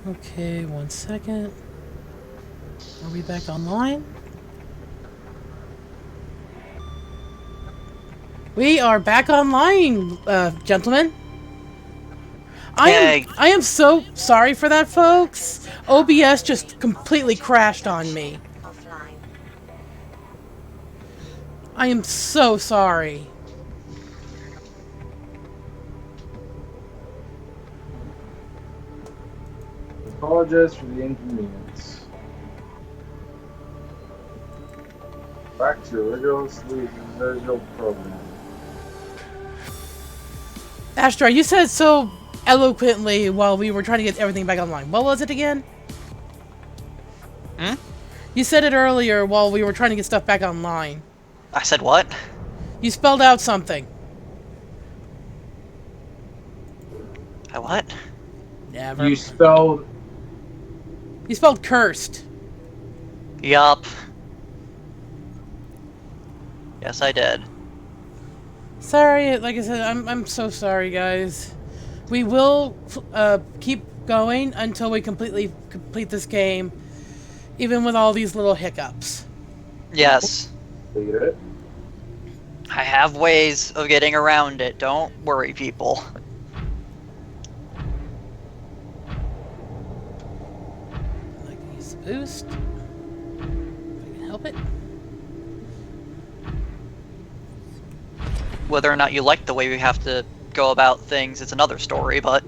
Okay, 1 second. Are we back online? We are back online, gentlemen. Yay. I am so sorry for that, folks. OBS just completely crashed on me. I am so sorry. Apologize for the inconvenience. Back to original program. Astra, you said so eloquently while we were trying to get everything back online. What was it again? Hmm? You said it earlier while we were trying to get stuff back online. I said what? You spelled out something. I what? Never. You spelled You spelled cursed. Yup. Yes, I did. Sorry, like I said, I'm so sorry, guys. We will keep going until we complete this game, even with all these little hiccups. Yes. figured it. I have ways of getting around it. Don't worry, people. I'd like to use the boost. If I can help it. Whether or not you like the way we have to go about things, it's another story, but...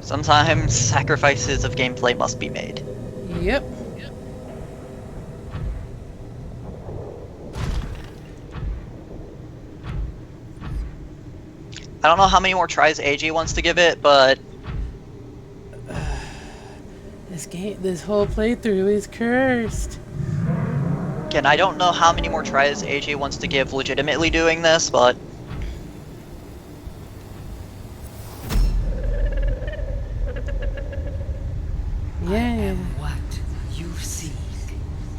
sometimes sacrifices of gameplay must be made. Yep. I don't know how many more tries AJ wants to give it, but... This whole playthrough is cursed. again, I don't know how many more tries AJ wants to give legitimately doing this, but... Yeah. What you seek.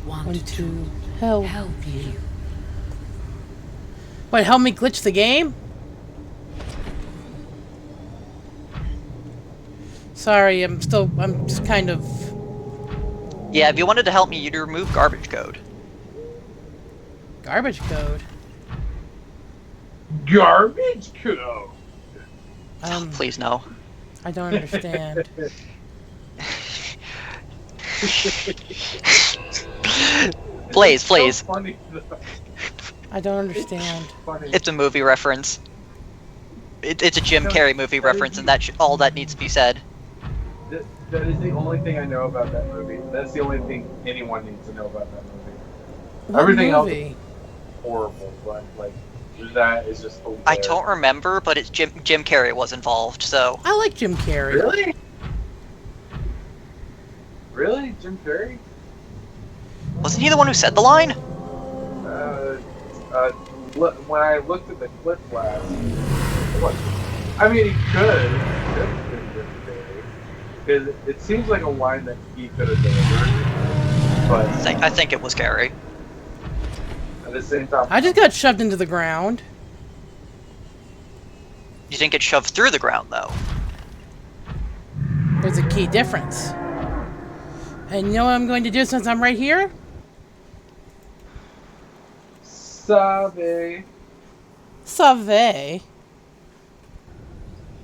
Want to help you. Wait, help me glitch the game? Sorry, I'm just kind of... yeah, if you wanted to help me, you'd remove garbage code. Garbage code? Garbage code. Please, no. I don't understand. Please, So please. funny, though. I don't understand. Funny. It's a movie reference. It's a Jim Carrey movie reference, and that's all that needs to be said. That is the only thing I know about that movie. That's the only thing anyone needs to know about that movie. What Everything else movie? is horrible, but like that is just hilarious. I don't remember, but it's Jim Carrey was involved, so... I like Jim Carrey. Really? Really, Jim Carrey? wasn't he the one who said the line? When I looked at the clip last, what? I mean, he could have been Jim Carrey, because it seems like a line that he could have delivered, but I think it was Carrey. at the same time, I just got shoved into the ground. You didn't get shoved through the ground, though. There's a key difference. And you know what I'm going to do since I'm right here? Sabe. Survey.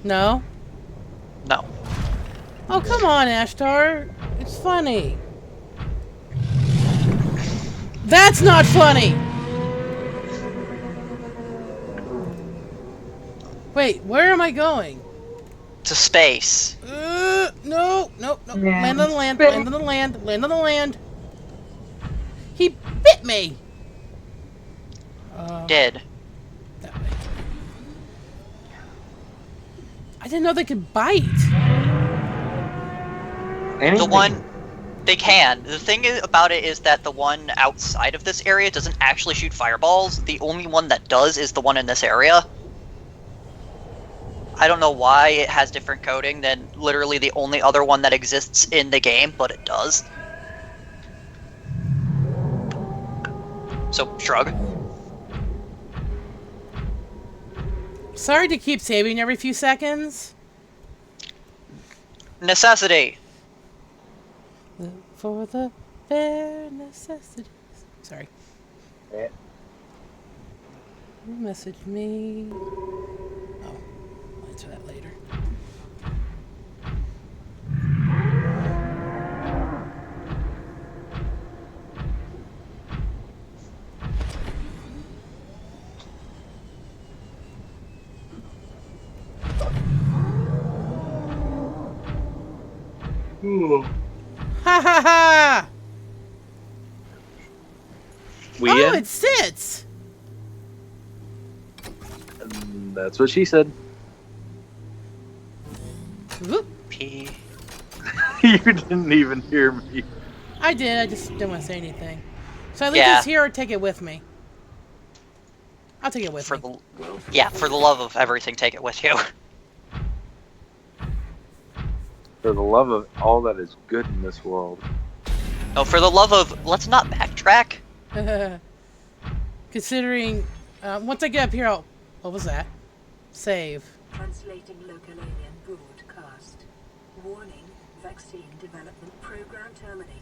No? No. Oh, come on, Ashtar. It's funny. That's not funny! Wait, where am I going? To space. No. Yeah. Land on the land, land on the land, land on the land. He bit me! Did. That way. I didn't know they could bite. The one... they can. The thing about it is that the one outside of this area doesn't actually shoot fireballs. The only one that does is the one in this area. I don't know why it has different coding than literally the only other one that exists in the game, but it does. So, shrug. Sorry to keep saving every few seconds. Necessity. Look for the bare necessities. Sorry. Eh. Who messaged me? Oh, I'll answer that later. Ooh. Ha ha ha! We Oh, in? it sits! That's what she said. Whoop. P. You didn't even hear me. I did, I just didn't want to say anything. So I leave Yeah. this here or take it with me? I'll take it with For me. for the love of everything, take it with you. For the love of all that is good in this world. No, for the love of, let's not backtrack. Considering, once I get up here, I'll... What was that? Save. Translating local alien broadcast. Warning, vaccine development program terminated.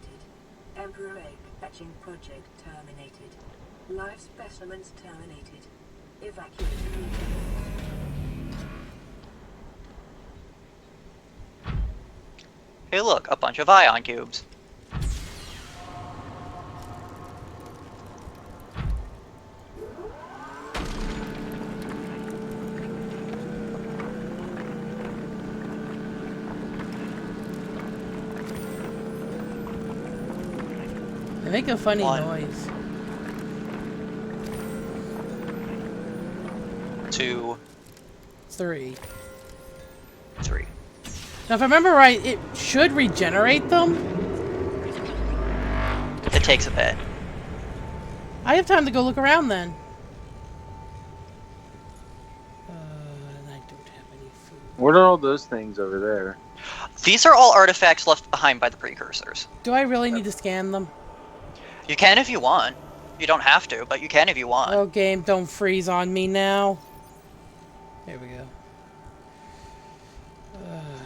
Emperor egg hatching project terminated. Live specimens terminated. Evacuate immediately. Hey look, a bunch of ion cubes. They make a funny One. noise. 2, 3. 3. Now, if I remember right, it should regenerate them. It takes a bit. I have time to go look around then. And I don't have any food. What are all those things over there? These are all artifacts left behind by the precursors. Do I really need to scan them? You can if you want. You don't have to, but you can if you want. Oh, game, don't freeze on me now. There we go.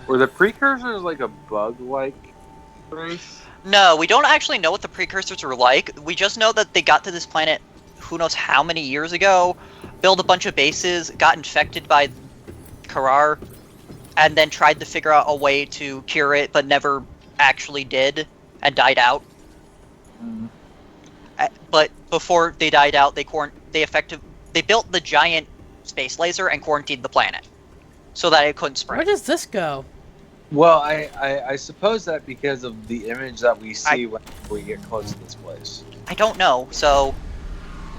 Were the precursors like a bug-like race? No, we don't actually know what the precursors were like. We just know that they got to this planet who knows how many years ago, built a bunch of bases, got infected by Karar, and then tried to figure out a way to cure it, but never actually did, and died out. Mm. But before they died out, they built the giant space laser and quarantined the planet, so that it couldn't Where spread. does this go? Well, I suppose that because of the image that we see when we get close to this place. I don't know, so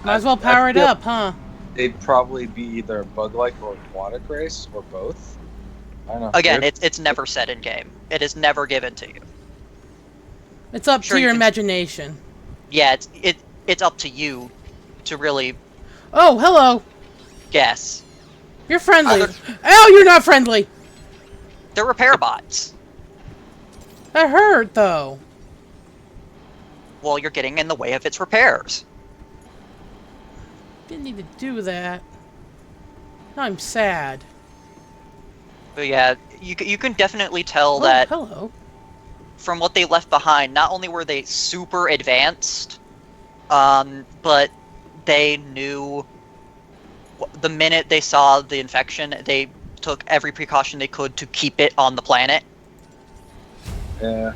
Might as well power it feel up, huh? They'd probably be either a bug-like or aquatic race, or both. I don't know. again, Weird. it's never said in game. It is never given to you. It's up Sure, to you your can- imagination. Yeah, it's up to you to really Oh, hello. guess. You're friendly. Other- Oh, you're not friendly. They're repair bots. That hurt, though. Well, you're getting in the way of its repairs. Didn't need to do that. Now I'm sad. But yeah, you can definitely tell Oh, that hello. from what they left behind, not only were they super advanced, but they knew the minute they saw the infection, they took every precaution they could to keep it on the planet. Yeah.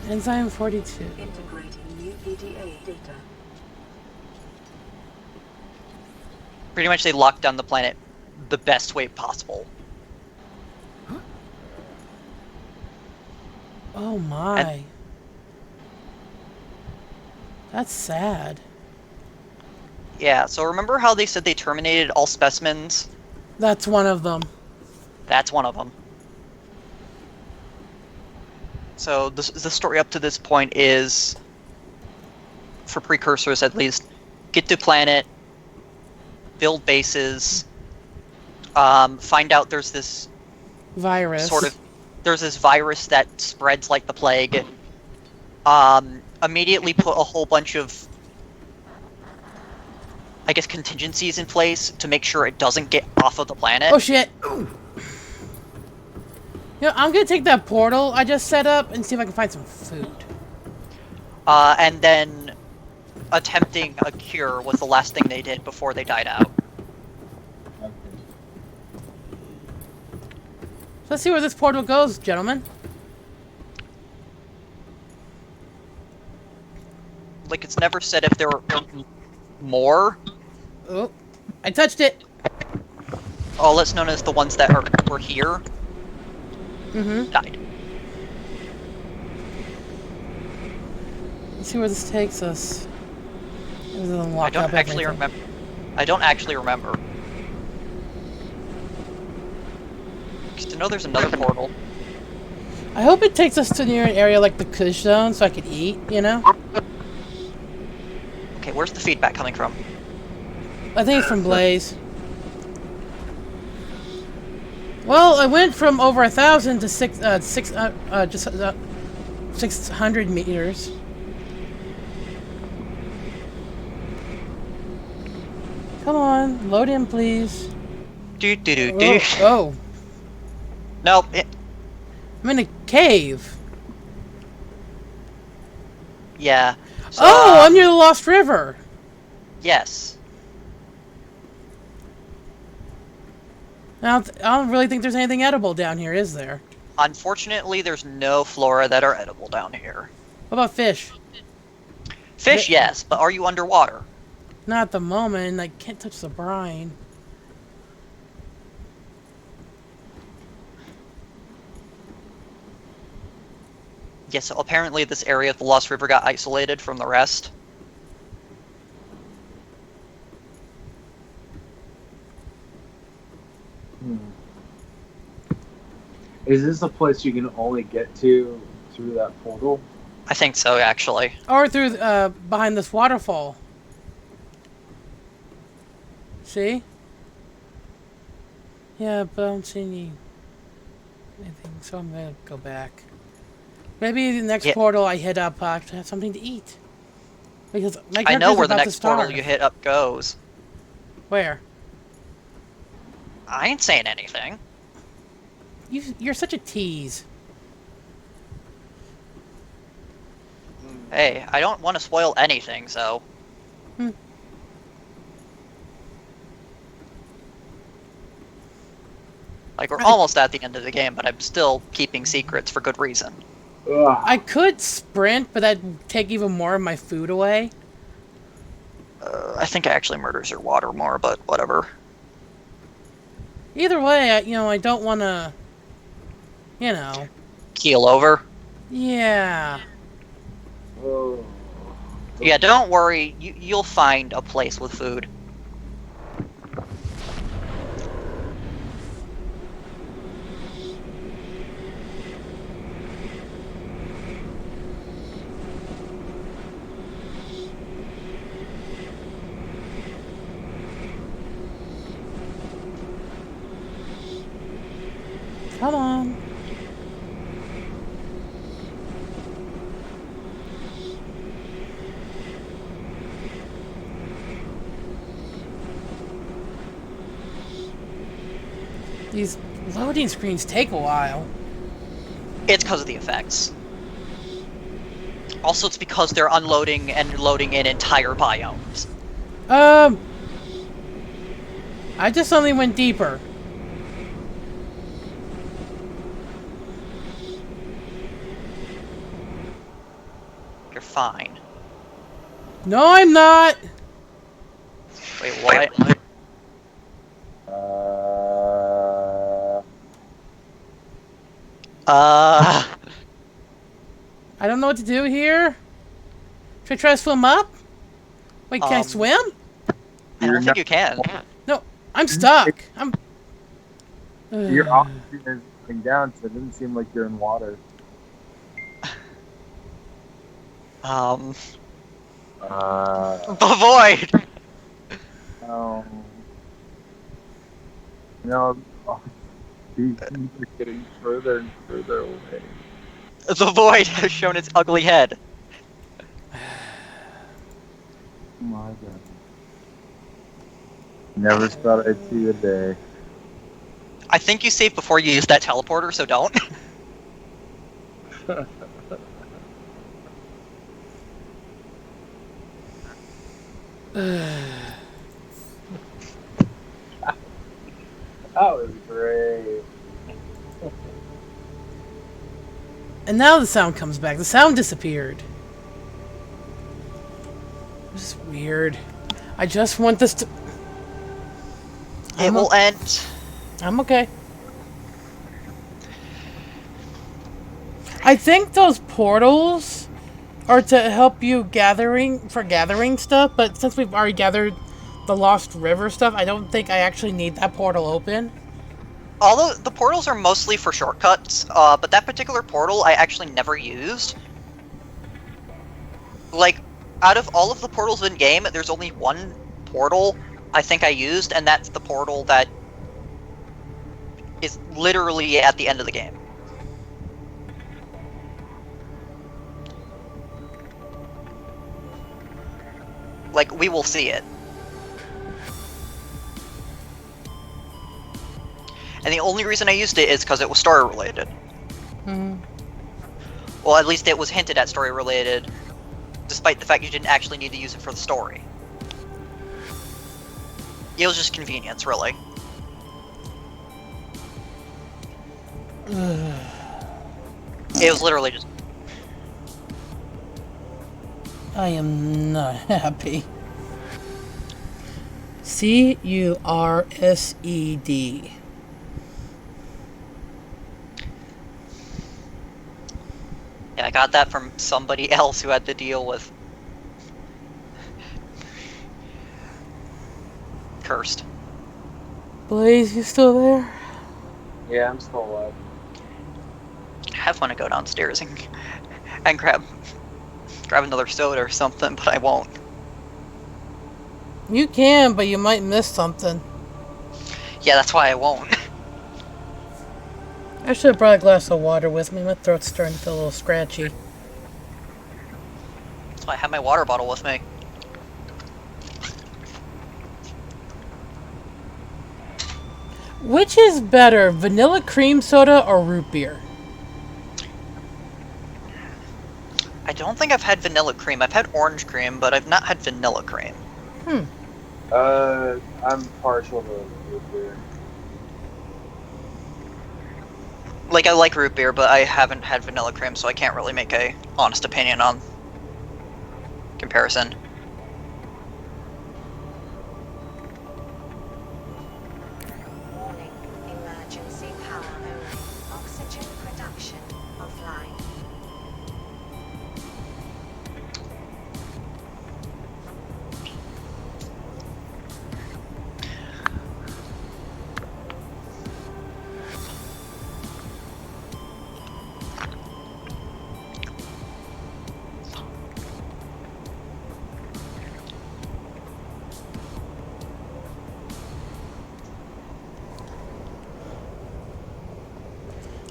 Enzyme 42. Integrating new PDA data. Pretty much they locked down the planet the best way possible. Oh my. That's sad. Yeah, so remember how they said they terminated all specimens? That's one of them. That's one of them. So the story up to this point is, for precursors at least, get to planet, build bases, find out there's this Virus. there's this virus that spreads like the plague. Immediately put a whole bunch of, I guess, contingencies in place to make sure it doesn't get off of the planet. Oh shit! I'm gonna take that portal I just set up and see if I can find some food. And then attempting a cure was the last thing they did before they died out. Okay. Let's see where this portal goes, gentlemen. Like, it's never said if there were more. Oh, I touched it. All it's known as the ones that were here died. Let's see where this takes us. I don't actually remember. I don't actually remember. Just to know there's another portal. I hope it takes us to near an area like the Kush Zone so I could eat, you know? Okay, where's the feedback coming from? I think it's from Blaze. Well, I went from over 1,000 to 600 meters. Come on, load in, please. Do do do do. Oh, Nope. I'm in a cave. Yeah. So, Oh, I'm near the Lost River. yes. I don't really think there's anything edible down here, is there? Unfortunately, there's no flora that are edible down here. What about fish? Fish, yes, but are you underwater? Not at the moment. I can't touch the brine. Yes, so apparently this area of the Lost River got isolated from the rest. Is this a place you can only get to through that portal? I think so, actually. Or through behind this waterfall. See? Yeah, but I don't see anything, so I'm gonna go back. Maybe the next Yeah. portal I hit up to have something to eat. Because my I know character's where the about to next portal starve. you hit up goes. Where? I ain't saying anything. You're such a tease. Hey, I don't want to spoil anything, so... Like, we're almost at the end of the game, but I'm still keeping secrets for good reason. Ugh. I could sprint, but that'd take even more of my food away. I think it actually murders your water more, but whatever. Either way, I don't want to, Keel over. Yeah. Oh. Yeah, don't worry. You'll find a place with food. Come on. These loading screens take a while. It's because of the effects. Also, it's because they're unloading and loading in entire biomes. I just only went deeper. You're fine. No, I'm not. Wait, what? I don't know what to do here. Should I try to swim up? Wait, can I swim? I don't think you can. No, I'm stuck. Your oxygen is going down, so it doesn't seem like you're in water. The void! Oh. No. Oh, these things are getting further and further away. The void has shown its ugly head. Oh my god. Never thought I'd see the day. I think you saved before you used that teleporter, so don't. That was great. And now the sound comes back. The sound disappeared. This is weird. I just want this to... It will end. I'm okay. I think those portals are to help you gathering stuff, but since we've already gathered the Lost River stuff, I don't think I actually need that portal open. Although the portals are mostly for shortcuts, but that particular portal I actually never used. Like, out of all of the portals in game, there's only one portal I think I used, and that's the portal that is literally at the end of the game. Like, we will see it. And the only reason I used it is because it was story related. Hmm. Well, at least it was hinted at story related, despite the fact you didn't actually need to use it for the story. It was just convenience, really. It was literally just... I am not happy. C-U-R-S-E-D. Yeah, I got that from somebody else who had to deal with... Cursed. Blaze, you still there? Yeah, I'm still alive. I have want to go downstairs and grab another soda or something, but I won't. You can, but you might miss something. Yeah, that's why I won't. I should have brought a glass of water with me. My throat's starting to feel a little scratchy. That's why I have my water bottle with me. Which is better, vanilla cream soda or root beer? I don't think I've had vanilla cream. I've had orange cream, but I've not had vanilla cream. I'm partial to root beer. Like, I like root beer, but I haven't had vanilla cream, so I can't really make a honest opinion on comparison. Warning. Emergency power only. Oxygen production offline.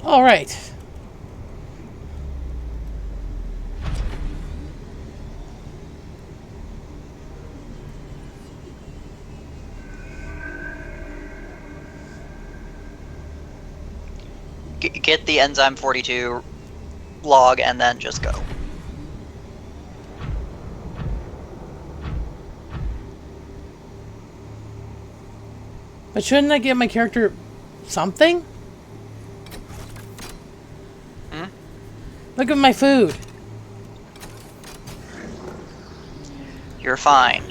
All right. Get the enzyme 42 log and then just go. But shouldn't I give my character something? Look at my food. You're fine.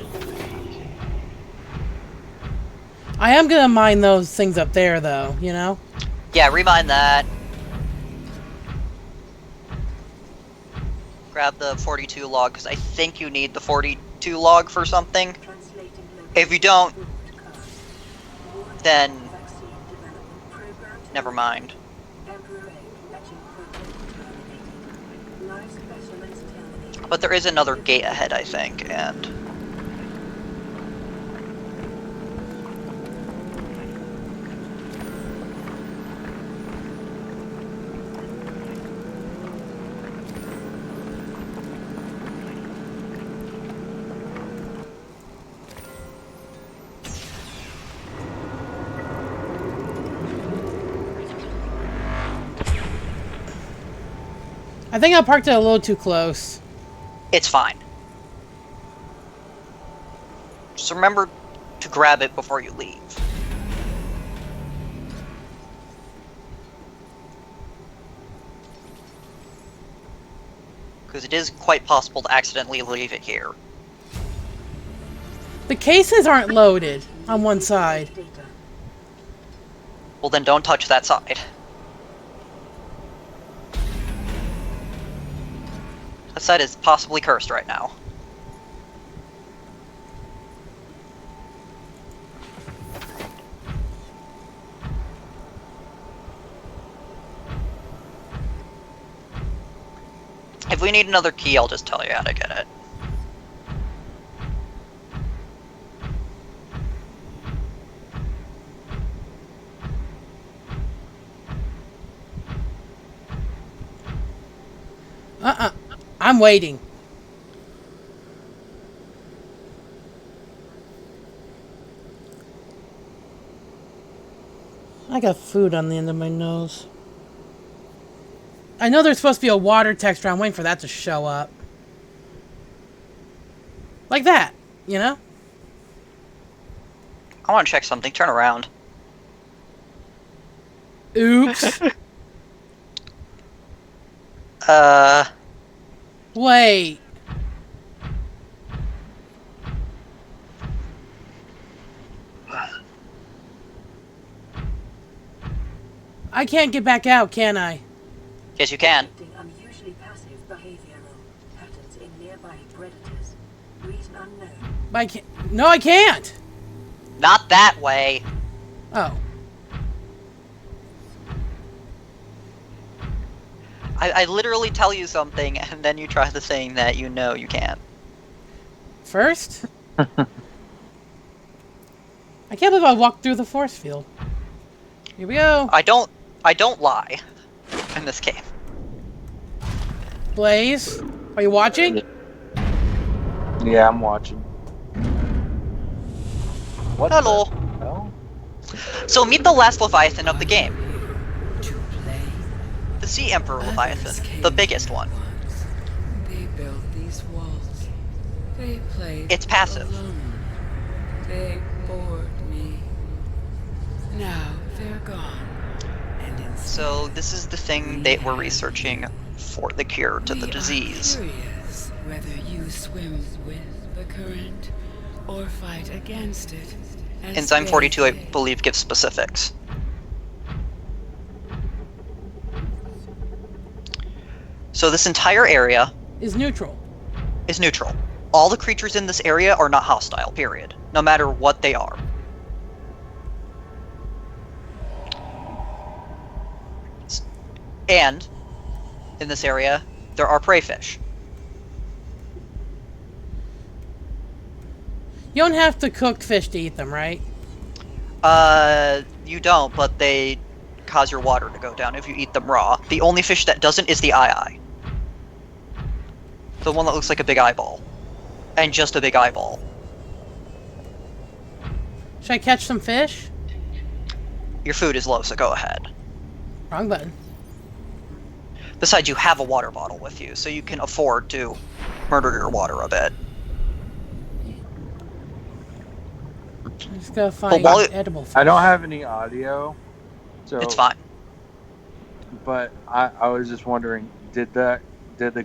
I am gonna mine those things up there, though, you know? Yeah, remind that. Grab the 42 log, because I think you need the 42 log for something. Translating If you don't, broadcast. Warning. then Vaccine development program never mind. Emperor egg hatching project terminated. Live specimens terminated. But there is another gate ahead, I think, and... I think I parked it a little too close. It's fine. Just remember to grab it before you leave. Because it is quite possible to accidentally leave it here. The cases aren't loaded on one side. Data. Well, then don't touch that side. That side is possibly cursed right now. If we need another key, I'll just tell you how to get it. I'm waiting. I got food on the end of my nose. I know there's supposed to be a water texture. I'm waiting for that to show up. Like that, you know? I want to check something. Turn around. Oops. Wait. I can't get back out, can I? Yes, you can. Detecting unusually passive behavioral patterns in nearby predators. Reason unknown. I can't. No, I can't. Not that way. Oh. I literally tell you something, and then you try the thing that you know you can't. First? I can't believe I walked through the force field. Here we go. I don't lie in this game. Blaze, are you watching? Yeah, I'm watching. What Hello. the hell? So meet the last Leviathan of the game. To play. The Sea Emperor Leviathan. The biggest one. They built these walls. They played. It's passive. Alone. They bored me. Now they're gone. And instead, So this is the thing they were researching for the cure to the we are disease. curious whether you swim with the current or fight against it. as Enzyme they 42, I say. believe, gives specifics. So this entire area Is neutral. is neutral. All the creatures in this area are not hostile, period. No matter what they are. And, in this area, there are prey fish. You don't have to cook fish to eat them, right? You don't, but they cause your water to go down if you eat them raw. The only fish that doesn't is the eye. The one that looks like a big eyeball. And just a big eyeball. Should I catch some fish? Your food is low, so go ahead. Wrong button. Besides, you have a water bottle with you, so you can afford to murder your water a bit. I'm just gonna find while edible fish. I don't have any audio, so It's fine. But I was just wondering, did the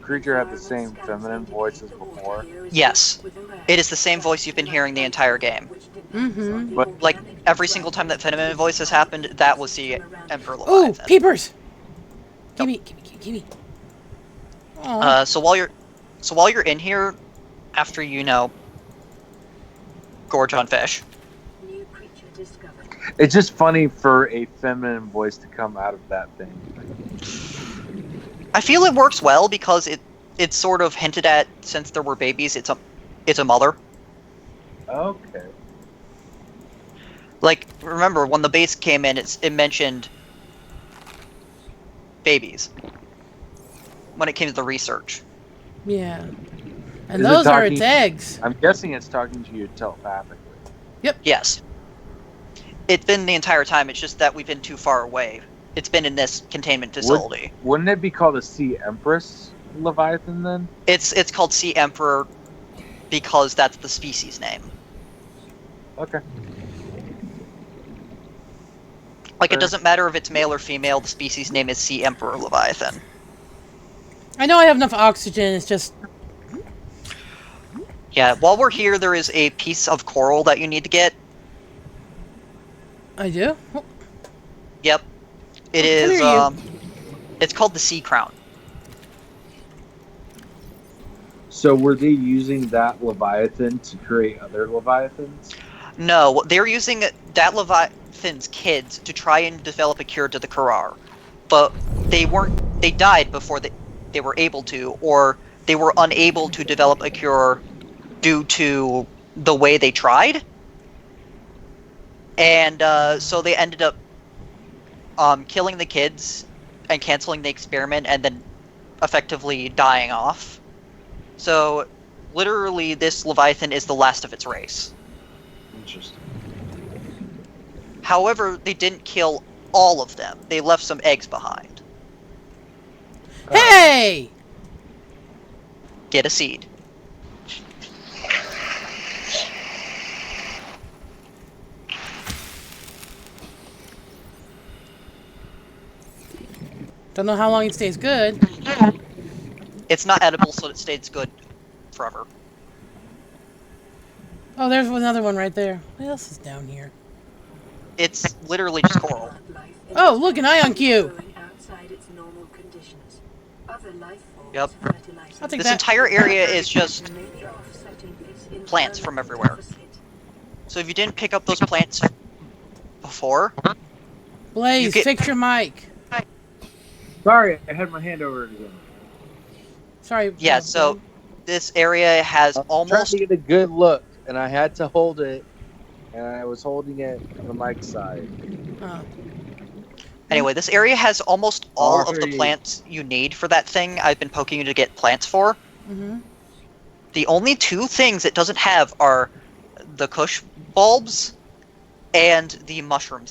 creature have the same feminine voice as before? Yes. It is the same voice you've been hearing the entire game. Mm-hmm. But- Like, every single time that feminine voice has happened, that was the Emperor Ooh, Leviathan. peepers! Gimme. Aw. So while you're in here, after gorge on fish, New creature discovered. It's just funny for a feminine voice to come out of that thing. I feel it works well because it's sort of hinted at since there were babies. It's a mother. Okay. Like, remember when the base came in, it mentioned babies when it came to the research. Yeah. And Is it those are talking- its eggs. I'm guessing it's talking to you telepathically. Yes. It's been the entire time. It's just that we've been too far away it's been in this containment facility. Wouldn't it be called a Sea Empress Leviathan then? It's called Sea Emperor because that's the species name. Okay. Like, it Fair. doesn't matter if it's male or female, the species name is Sea Emperor Leviathan. I know I have enough oxygen. It's just Yeah, while we're here, there is a piece of coral that you need to get. I do. Yep. It Come is, here, you. it's called the Sea Crown. So were they using that Leviathan to create other Leviathans? No, they're using that Leviathan's kids to try and develop a cure to the Karar. But they died before they were able to, or they were unable to develop a cure due to the way they tried. And so they ended up killing the kids and canceling the experiment and then effectively dying off. So literally this Leviathan is the last of its race. Interesting. However, they didn't kill all of them. They left some eggs behind. Hey! Get a seed. Don't know how long it stays good. It's not edible, so it stays good forever. Oh, there's another one right there. What else is down here? It's literally just coral. Life in Oh, look, an ion cube. growing outside its normal conditions. Other life forms Yep. fertilize I'll take This that. entire area is just and may be offsetting its plants internal from everywhere. deficit. So if you didn't pick up those plants before, Blaze, You get- fix your mic. Sorry, I had my hand over it again. Sorry. yeah, so this area has I'm trying almost... to get a good look, and I had to hold it, and I was holding it on the mic side. Anyway, this area has almost all of the Sorry. plants you need for that thing I've been poking you to get plants for. Mm-hmm. The only two things it doesn't have are the kush bulbs and the mushroom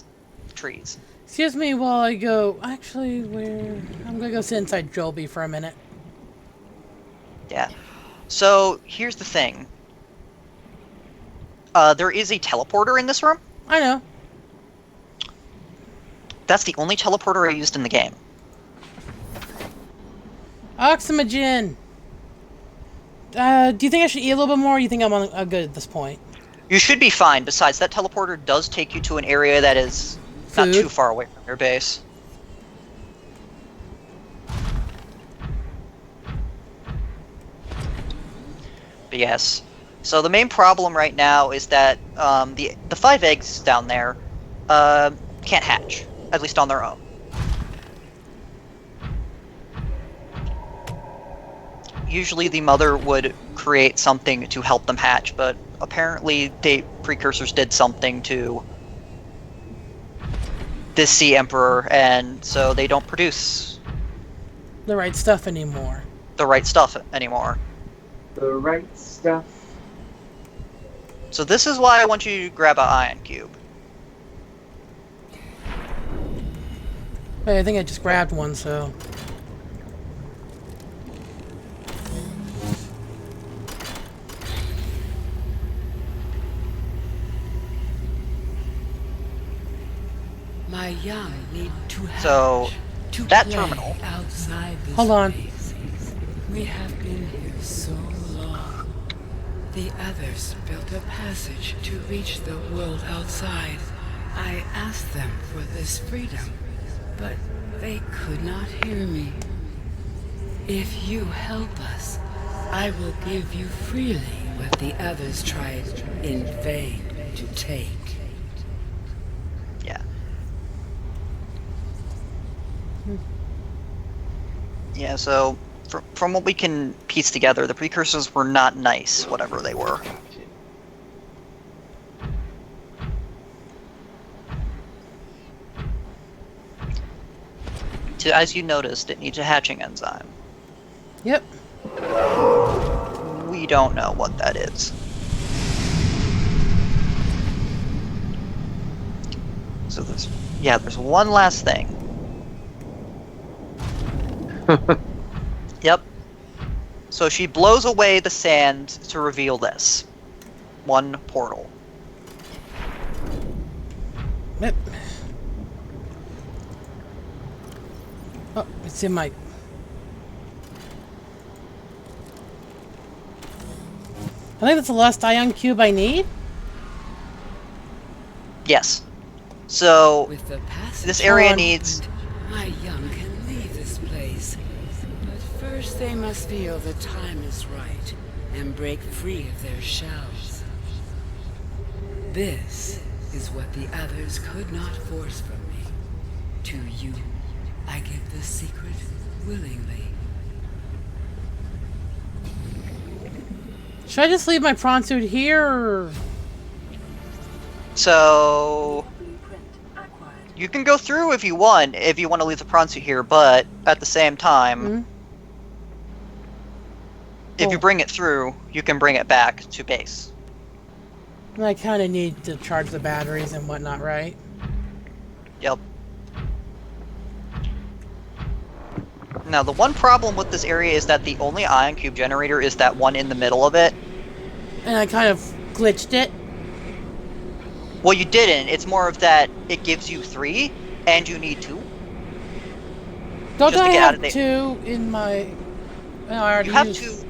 trees. Excuse me while I go. Actually, I'm gonna go sit inside Jolby for a minute. Yeah. So, here's the thing. There is a teleporter in this room. I know. That's the only teleporter I used in the game. Oxymogen. Do you think I should eat a little bit more? Or you think I'm good at this point? You should be fine. Besides, that teleporter does take you to an area that is not Food? too far away from your base. But yes. So the main problem right now is that the 5 eggs down there can't hatch, at least on their own. Usually the mother would create something to help them hatch, but apparently precursors did something to this Sea Emperor, and so they don't produce The right stuff anymore. the right stuff anymore. The right stuff. So this is why I want you to grab an ion cube. Wait, I think I just grabbed one, so. My young need to hatch, So, to that play terminal- outside this Hold on. place. We have been here so long. The others built a passage to reach the world outside. I asked them for this freedom, but they could not hear me. If you help us, I will give you freely what the others tried in vain to take. Yeah. Yeah, so from what we can piece together, the precursors were not nice, whatever they were. As you noticed, it needs a hatching enzyme. Yep. We don't know what that is. So there's one last thing. Yep. So she blows away the sand to reveal this. One portal. Yep. Oh, it's in my... I think that's the last ion cube I need. Yes. So, With the passage this area on. needs... my young can leave this place. But first they must feel the time is right and break free of their shells. This is what the others could not force from me. To you, I give the secret willingly. Should I just leave my prawn suit here? Or... So... Blueprint acquired. You can go through if you want to leave the prawn suit here, but at the same time, Hmm? if you Oh. bring it through, you can bring it back to base. I kind of need to charge the batteries and whatnot, right? Yep. Now, the one problem with this area is that the only ion cube generator is that one in the middle of it. And I kind of glitched it. Well, you didn't. It's more of that it gives you 3, and you need 2. Don't Just to I get out of have the- 2 in my... No, I already You have used... 2.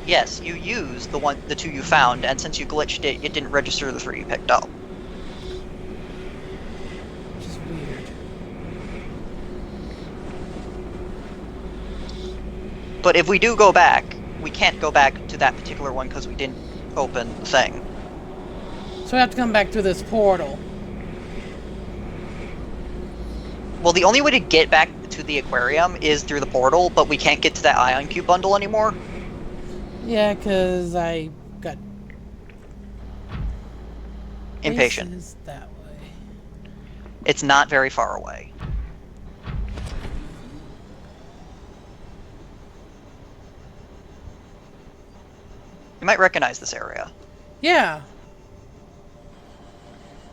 Yes, you used the 2 you found, and since you glitched it, it didn't register the 3 you picked up. Which is weird. But if we do go back, we can't go back to that particular one because we didn't open the thing. So I have to come back through this portal. Well, the only way to get back to the aquarium is through the portal, but we can't get to that ion cube bundle anymore. Yeah, because I got... Impatient. Faces that way. It's not very far away. You might recognize this area. Yeah.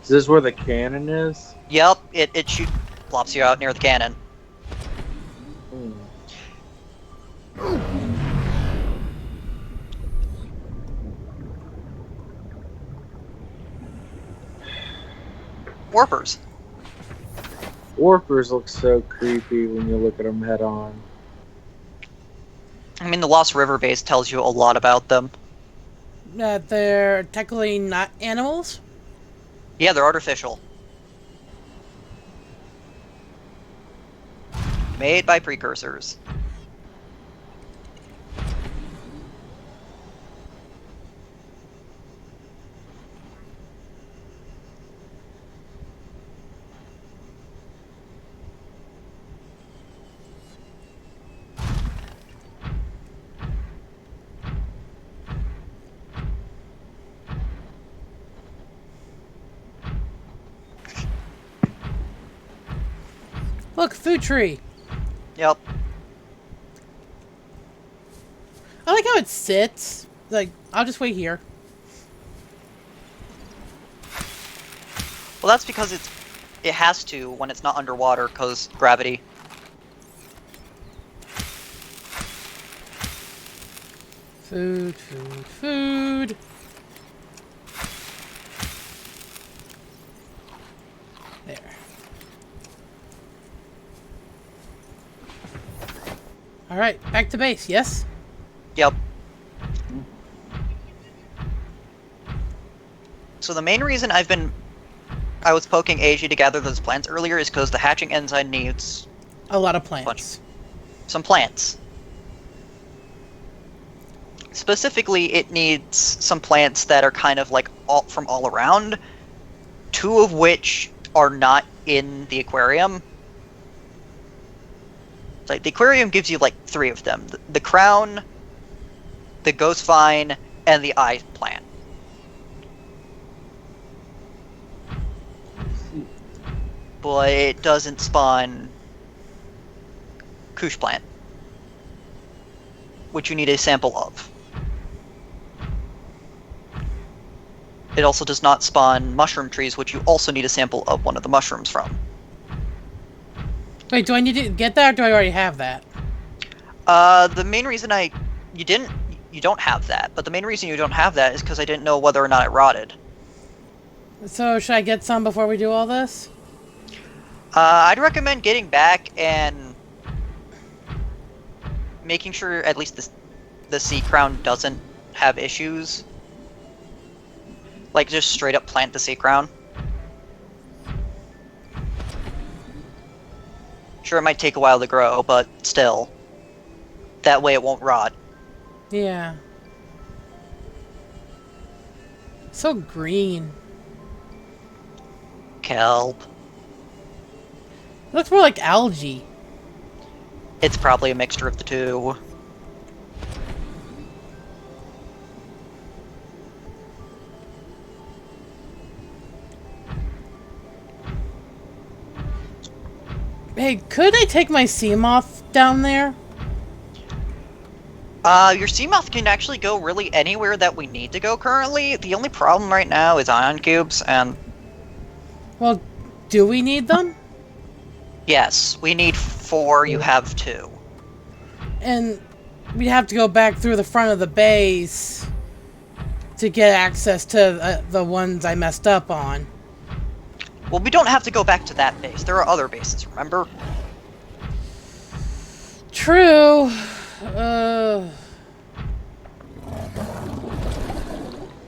Is this where the cannon is? Yep, it plops you out near the cannon. Hmm. Warpers. Warpers look so creepy when you look at them head on. I mean, the Lost River base tells you a lot about them. That they're technically not animals. Yeah, they're artificial. Made by precursors. Look, food tree. Yep. I like how it sits. Like, I'll just wait here. Well, that's because it has to when it's not underwater, because gravity. Food, food, food. There. Alright, back to base, yes? Yep. So the main reason I was poking AG to gather those plants earlier is because the hatching enzyme needs A lot of plants. some plants. Specifically, it needs some plants that are kind of like from all around, 2 of which are not in the aquarium. Like, the aquarium gives you like 3 of them. The crown, the ghost vine, and the eye plant. But it doesn't spawn Kush plant, which you need a sample of. It also does not spawn mushroom trees, which you also need a sample of one of the mushrooms from. Wait, do I need to get that or do I already have that? The main reason you don't have that, but the main reason you don't have that is because I didn't know whether or not it rotted. So should I get some before we do all this? I'd recommend getting back and making sure at least the sea crown doesn't have issues. Like, just straight up plant the sea crown. Sure, it might take a while to grow, but still. That way it won't rot. Yeah. So green. Kelp. It looks more like algae. It's probably a mixture of the two. Hey, could I take my sea moth down there? Your Seamoth can actually go really anywhere that we need to go currently. The only problem right now is ion cubes, and Well, do we need them? yes, we need 4, you have 2. And we'd have to go back through the front of the base to get access to the ones I messed up on. Well, we don't have to go back to that base. There are other bases, remember? True.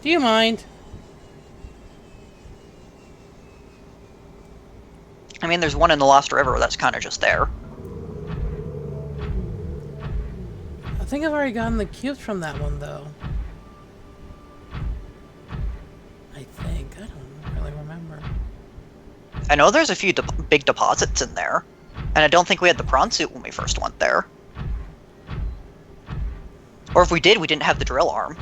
Do you mind? I mean, there's one in the Lost River that's kind of just there. I think I've already gotten the cubes from that one, though. I think. I don't really remember. I know there's a few big deposits in there, and I don't think we had the prawn suit when we first went there. Or if we did, we didn't have the drill arm.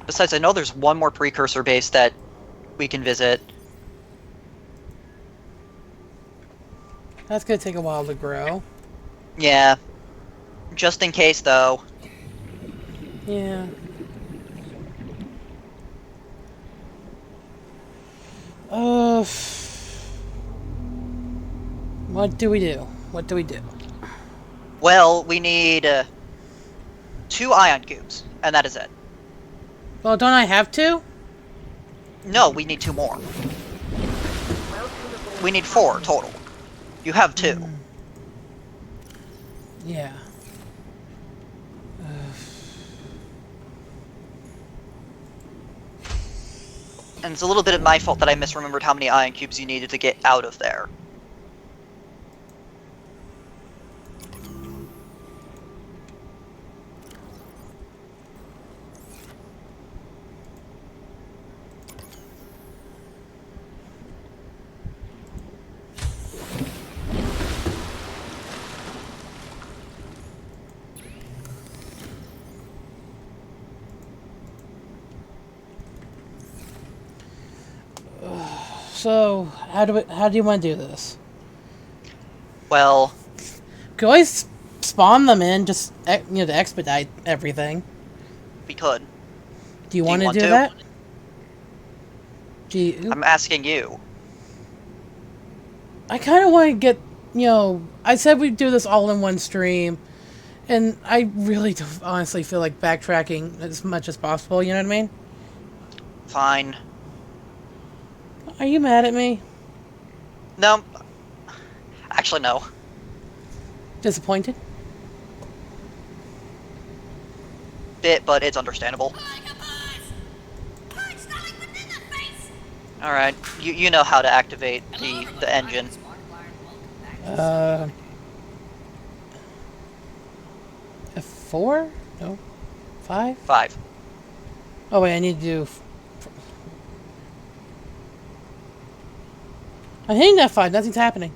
Besides, I know there's one more precursor base that we can visit. That's gonna take a while to grow. Yeah. Just in case, though. Yeah. What do we do? What do we do? Well, we need 2 ion cubes, and that is it. Well, don't I have to? No, we need 2 more. We need 4 total. You have 2. Yeah. And it's a little bit of my fault that I misremembered how many ion cubes you needed to get out of there. So, how do you want to do this? Well, Could always spawn them in, just to expedite everything. we could. Do you want to want do to? that? Do you? I'm asking you. I kind of want to get, I said we'd do this all in one stream, and I really do honestly feel like backtracking as much as possible, you know what I mean? Fine. Are you mad at me? No. Actually, no. Disappointed? Bit, but it's understandable. Alright, you know how to activate the engine. F4? No. 5? 5. Oh wait, I need to do... I'm hitting that 5, nothing's happening.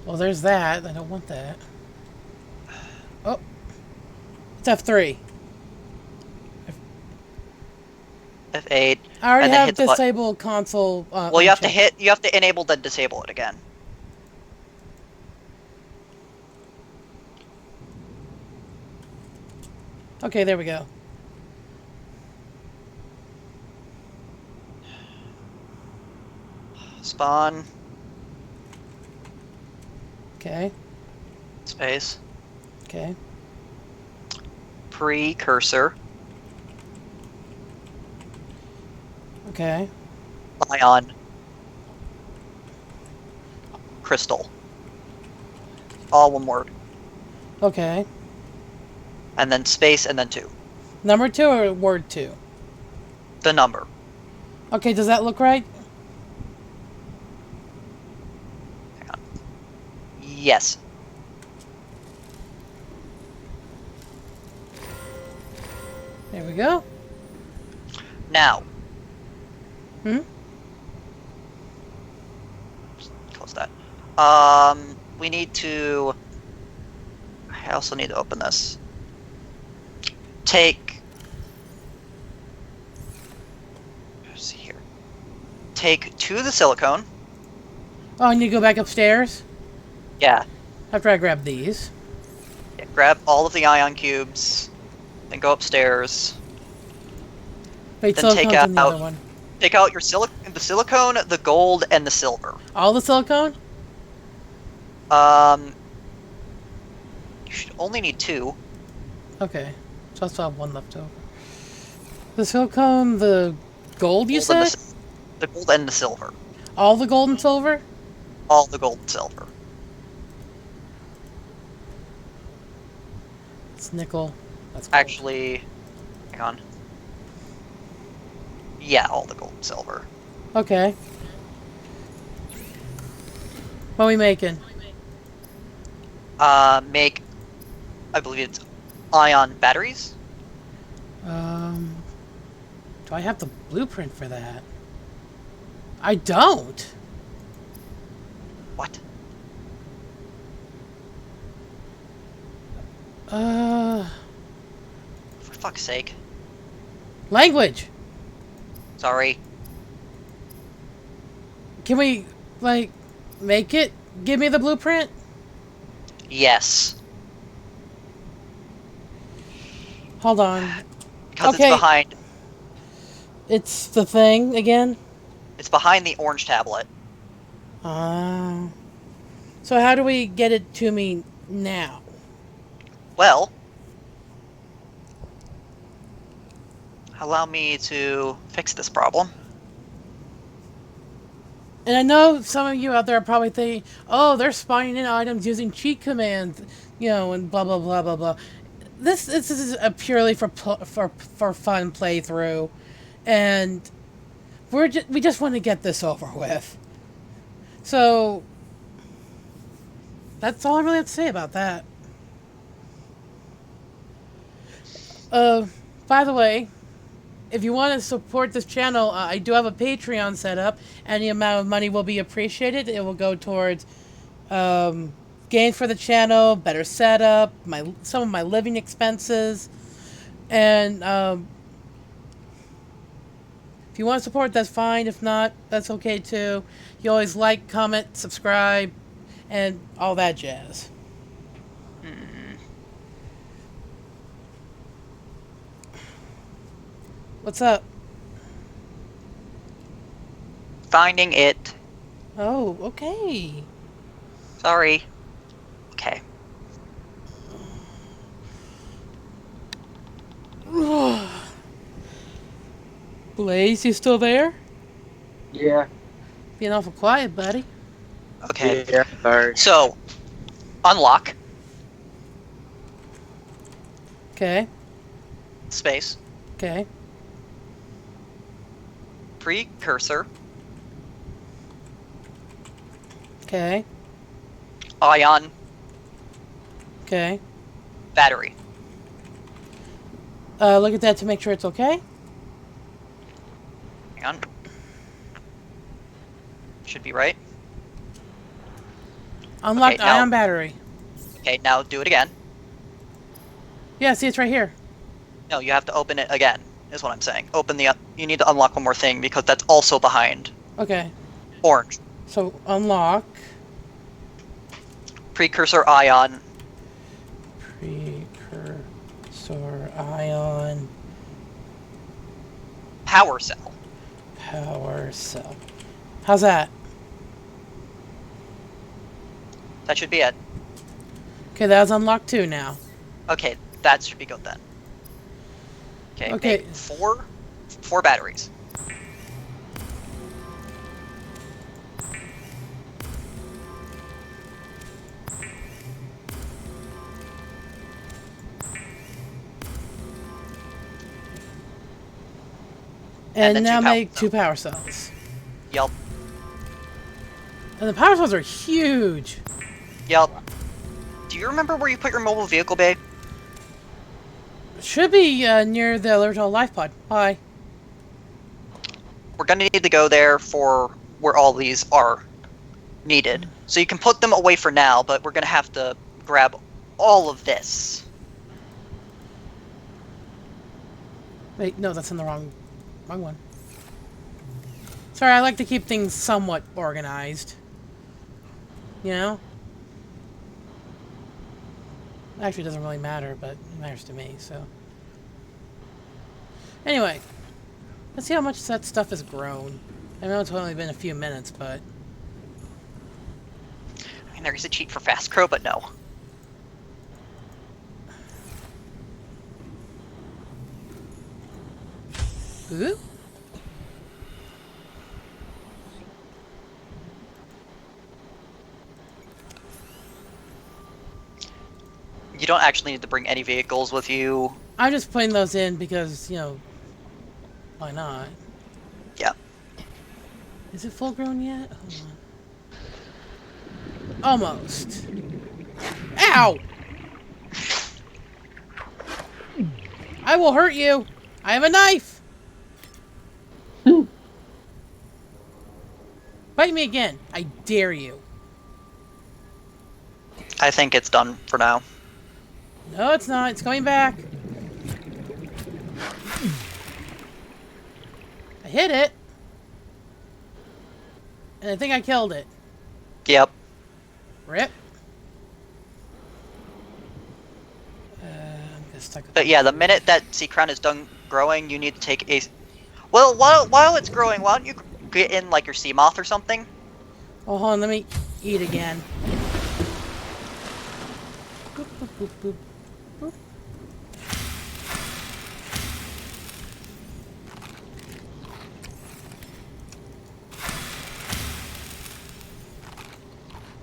Well, there's that. I don't want that. Oh. It's F3. F8. I already and then have hit the button. disabled console. Well, you have to unchecked. you have to enable then disable it again. Okay, there we go. Spawn, Okay. space, Okay. precursor, Okay. ion, crystal. All one word. Okay. And then space and then 2. Number 2 or word 2? The number. Okay, does that look right? Hang on. Yes. There we go. Now, Hmm? close that. We need to... I also need to open this. Take... Let's see here. Take 2 of the silicone. Oh, I need to go back upstairs? Yeah. After I grab these. Yeah, grab all of the ion cubes. Then go upstairs. Wait, Then take silicone's in the out- other one. Take out your the silicone, the gold, and the silver. All the silicone? You should only need 2. Okay. So I still have one left over. The silicone, the gold, you Gold and said? the gold and the silver. All the gold and silver? All the gold and silver. It's nickel. That's gold. Actually, hang on. Yeah, all the gold and silver. Okay. What are we making? Make, I believe it's ion batteries. Do I have the blueprint for that? I don't. What? Uh, For fuck's sake. language. Sorry. Can we, like, make it? Give me the blueprint? Yes. Hold on. Because Okay. it's behind. It's the thing again? It's behind the orange tablet. So how do we get it to me now? Well, allow me to fix this problem. And I know some of you out there are probably thinking, oh, they're spawning in items using cheat commands, you know, and blah, blah, blah, blah, blah. This is a purely for fun playthrough. And we just want to get this over with. So, that's all I really have to say about that. By the way, if you want to support this channel, I do have a Patreon set up. Any amount of money will be appreciated. It will go towards gains for the channel, better setup, some of my living expenses, and if you want to support, that's fine. If not, that's okay too. You always like, comment, subscribe, and all that jazz. What's up? Finding it. Oh, okay. Sorry. Okay. Blaze, you still there? Yeah. Being awful quiet, buddy. Okay. Yeah. Sorry. So, unlock. Okay. Space. Okay. Precursor. Okay. Ion. Okay. Battery. Look at that to make sure it's okay. Hang on. Should be right. Unlocked Okay, now- ion battery. Okay, now do it again. Yeah, see, it's right here. No, you have to open it again. is what I'm saying. Open the... You need to unlock one more thing, because that's also behind Okay. orange. So unlock Precursor ion. precursor ion Power cell. power cell. How's that? That should be it. Okay, that's unlocked too now. Okay, that should be good then. Okay, Okay. make four batteries. And then now two power make two cells. power cells. Yup. And the power cells are huge. Yup. Do you remember where you put your mobile vehicle bay? Should be near the Alberto life pod. Hi. We're gonna need to go there for where all these are needed. So you can put them away for now, but we're gonna have to grab all of this. Wait, no, that's in the wrong one. Sorry, I like to keep things somewhat organized. You know? Actually, it doesn't really matter, but it matters to me, so. Anyway, let's see how much that stuff has grown. I know it's only been a few minutes, but... I mean, there is a cheat for fast grow, but no. Ooh. You don't actually need to bring any vehicles with you. I'm just putting those in because, you know, why not? Yeah. Is it full grown yet? Hold on. Almost. Ow! I will hurt you. I have a knife. Bite me again. I dare you. I think it's done for now. No, it's not. It's coming back. I hit it. And I think I killed it. Yep. Rip. I'm gonna stuck with But yeah, the minute that sea crown is done growing, you need to take a... Well, while it's growing, why don't you get in, like, your sea moth or something? Oh, hold on. Let me eat again. Boop, boop, boop, boop, boop.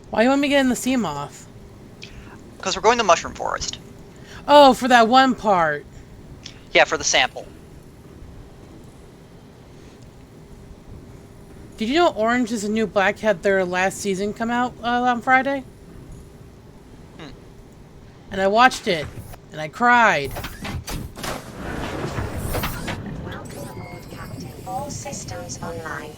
Why you want me to get in the sea moth? Because we're going to Mushroom Forest. Oh, for that one part. Yeah, for the sample. Did you know Orange is the New Black had their last season come out on Friday? And I watched it, and I cried. Welcome aboard, Captain. All systems online.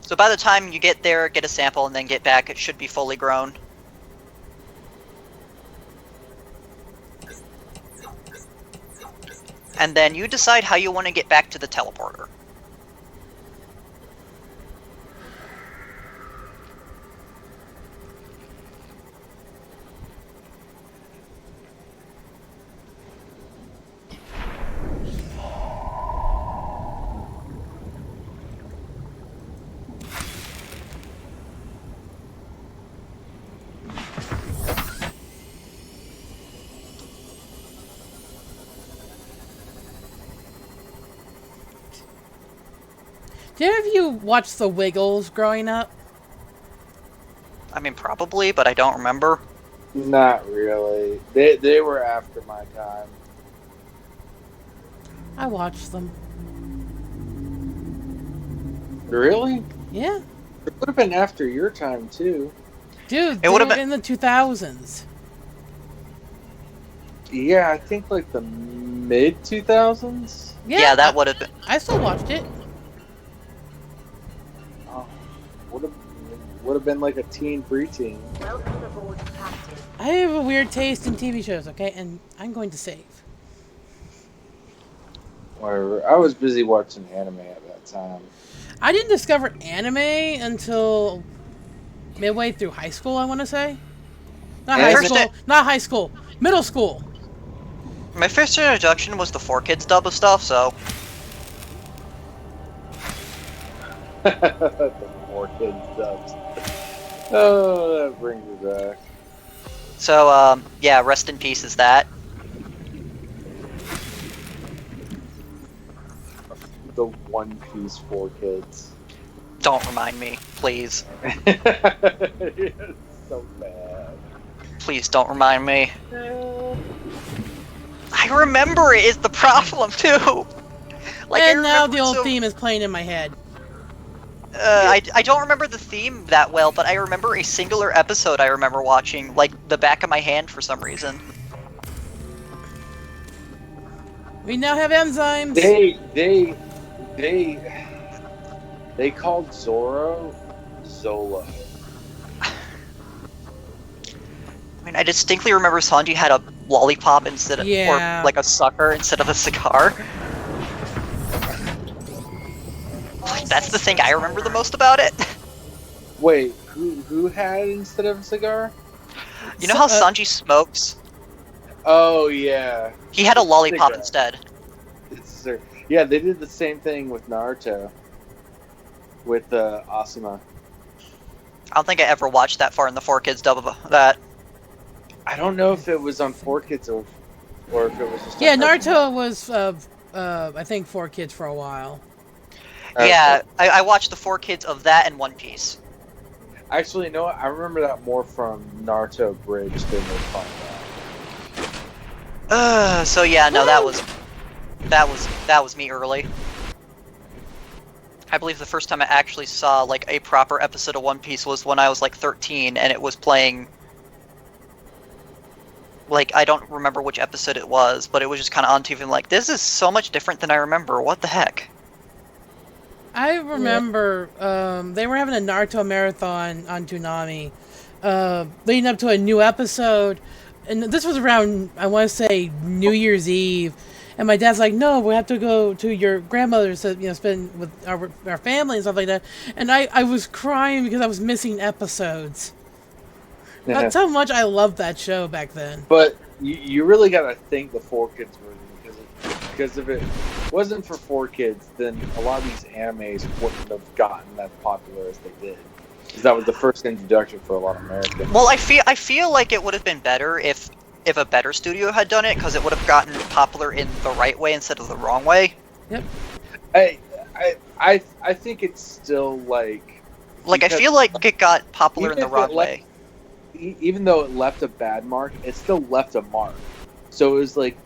So by the time you get there, get a sample, and then get back, it should be fully grown. And then you decide how you want to get back to the teleporter. Did any of you watch The Wiggles growing up? I mean, probably, but I don't remember. Not really. They were after my time. I watched them. Really? Yeah. It would have been after your time too. Dude, It they would've were been- in the 2000s. Yeah, I think like the mid 2000s. Yeah, that would have been. I still watched it. Oh, would have been like a teen preteen. Welcome aboard, Captain. I have a weird taste in TV shows, okay? And I'm going to save. Whatever. I was busy watching anime at that time. I didn't discover anime until midway through high school, I want to say. Not high Anime? school. Not high school. Middle school. My first introduction was the 4Kids dub of stuff, so. The 4Kids dubs. Oh, that brings me back. So, yeah, rest in peace is that. The One Piece 4Kids. Don't remind me, please. It's so bad. Please don't remind me. I remember it is the problem, too! Like, I And now remember the old so- theme is playing in my head. I don't remember the theme that well, but I remember a singular episode I remember watching, like, the back of my hand for some reason. We now have enzymes. They called Zoro Zolo. I mean, I distinctly remember Sanji had a lollipop instead of, Yeah. or like a sucker instead of a cigar. That's the thing I remember the most about it. Wait, who had instead of a cigar? You know how Sanji smokes? Oh yeah. He had a lollipop Cigar. instead. Yeah, they did the same thing with Naruto. With Asuma. I don't think I ever watched that far in the 4Kids dub of that. I don't know if it was on 4Kids or if it was just. Yeah, on Naruto was, I think, 4Kids for a while. Yeah, I watched the 4Kids of that and One Piece. Actually, you know what? I remember that more from Naruto Bridge than the fun. So yeah, no, that was me early. I believe the first time I actually saw like a proper episode of One Piece was when I was like 13, and it was playing. Like, I don't remember which episode it was, but it was just kind of on TV. And like, this is so much different than I remember. What the heck? I remember they were having a Naruto marathon on Toonami, leading up to a new episode, and this was around, I want to say, New Year's Eve. And my dad's like, "No, we have to go to your grandmother's to spend with our family and stuff like that." And I was crying because I was missing episodes. That's how much I loved that show back then. But you really gotta thank the 4Kids version because if it wasn't for 4Kids, then a lot of these animes wouldn't have gotten that popular as they did. Because that was the first introduction for a lot of Americans. Well, I feel like it would have been better if a better studio had done it, because it would have gotten popular in the right way instead of the wrong way. Yep. I think it's still like I feel like it got popular in even the if wrong it way. even though it left a bad mark, it still left a mark. So it was like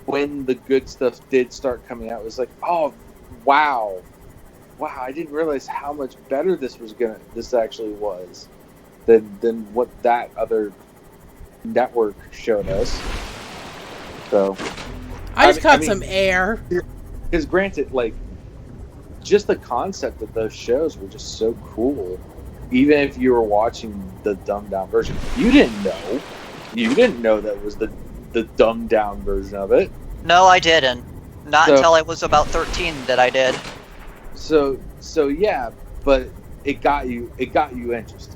when the good stuff did start coming out, it was like, oh, wow, I didn't realize how much better this actually was than what that other network showed us. So I just caught mean, some air. because granted, like, just the concept of those shows were just so cool. Even if you were watching the dumbed down version, you didn't know that was the dumbed down version of it. No, I didn't. Not So- until I was about 13 that I did. So yeah, but it got you interested.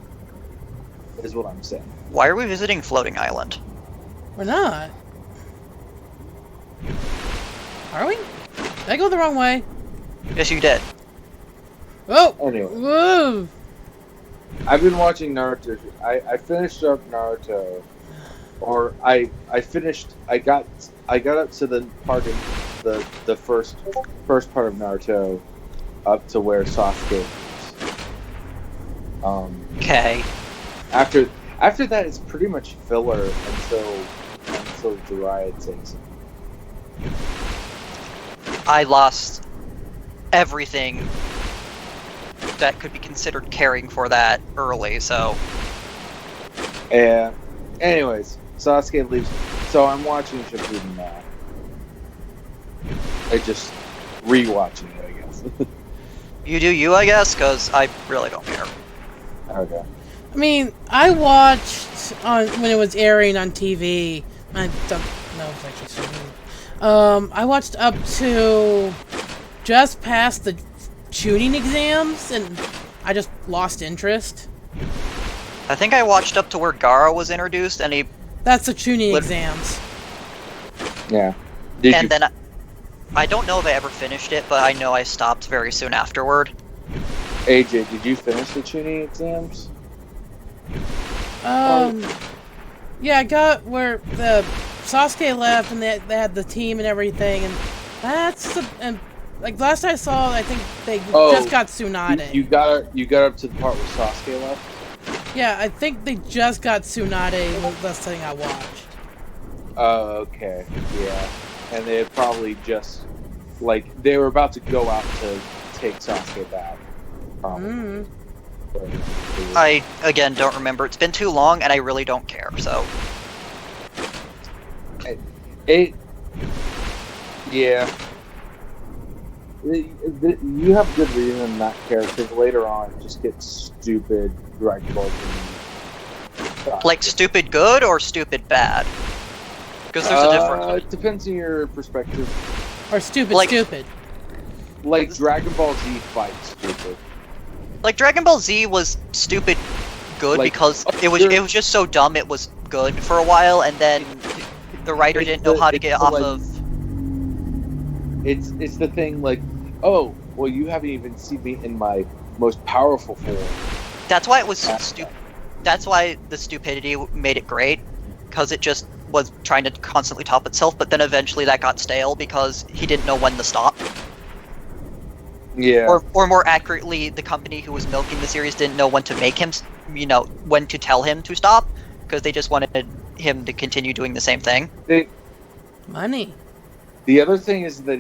Is what I'm saying. Why are we visiting Floating Island? We're not. Are we? Did I go the wrong way? Yes, you did. Oh! Anyway, Whoa! I've been watching Naruto. I finished up Naruto, or I got up to the part of the first part of Naruto, up to where Sasuke is. Okay. After that, it's pretty much filler until Jiraiya takes it. I lost everything that could be considered caring for that early, so... And anyways, Sasuke leaves. So I'm watching Shippuden now. I just rewatching it, I guess. You do you, I guess, because I really don't care. Okay. I mean, I watched on when it was airing on TV. I don't know if it's actually streaming. I watched up to just past the tuning exams, and I just lost interest. I think I watched up to where Gara was introduced, and That's the tuning Lit- exams. Yeah. Did you? then I don't know if I ever finished it, but I know I stopped very soon afterward. AJ, did you finish the tuning exams? Yeah, I got where the Sasuke left, and they had the team and everything, and that's the and like last I saw, I think they just got Tsunade. You got up to the part where Sasuke left. Yeah, I think they just got Tsunade was the thing I watched. Oh, okay. Yeah. And they had probably just like they were about to go out to take Sasuke back. Probably. I, again, don't remember. It's been too long, and I really don't care, so... Yeah. You have good reason to not care, because later on it just gets stupid Dragon Ball Z. Like, stupid good or stupid bad? Because there's a difference. It depends on your perspective. Or stupid. Like, Dragon Ball Z fights stupid. Like, Dragon Ball Z was stupid good Like, because it was just so dumb it was good for a while, and then the writer didn't know how to get off of... It's the thing, like, oh, well, you haven't even seen me in my most powerful form. That's why it was stupid. That's why the stupidity made it great, because it just was trying to constantly top itself, but then eventually that got stale because he didn't know when to stop. Yeah. Or more accurately, the company who was milking the series didn't know when to make him, when to tell him to stop, because they just wanted him to continue doing the same thing. Money. The other thing is that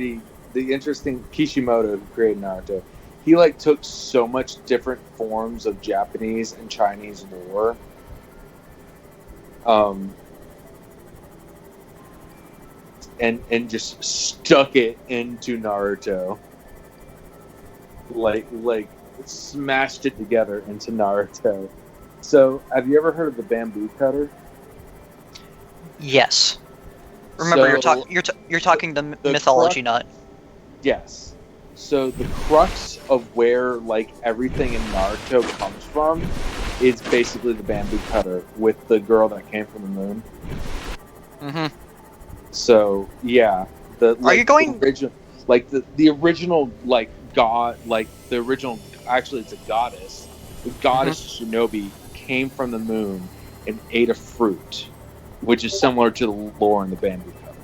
the interesting Kishimoto who created Naruto, he like took so much different forms of Japanese and Chinese lore. And just stuck it into Naruto. Like smashed it together into Naruto. So, have you ever heard of the bamboo cutter? Yes. Remember, So, you're talking the mythology nut. Yes. So the crux of where like everything in Naruto comes from is basically the bamboo cutter with the girl that came from the moon. Mm-hmm. So yeah, Are you going? The original like god, like the original. Actually, it's a goddess. The goddess Shinobi came from the moon and ate a fruit, which is similar to the lore in the bamboo cutter.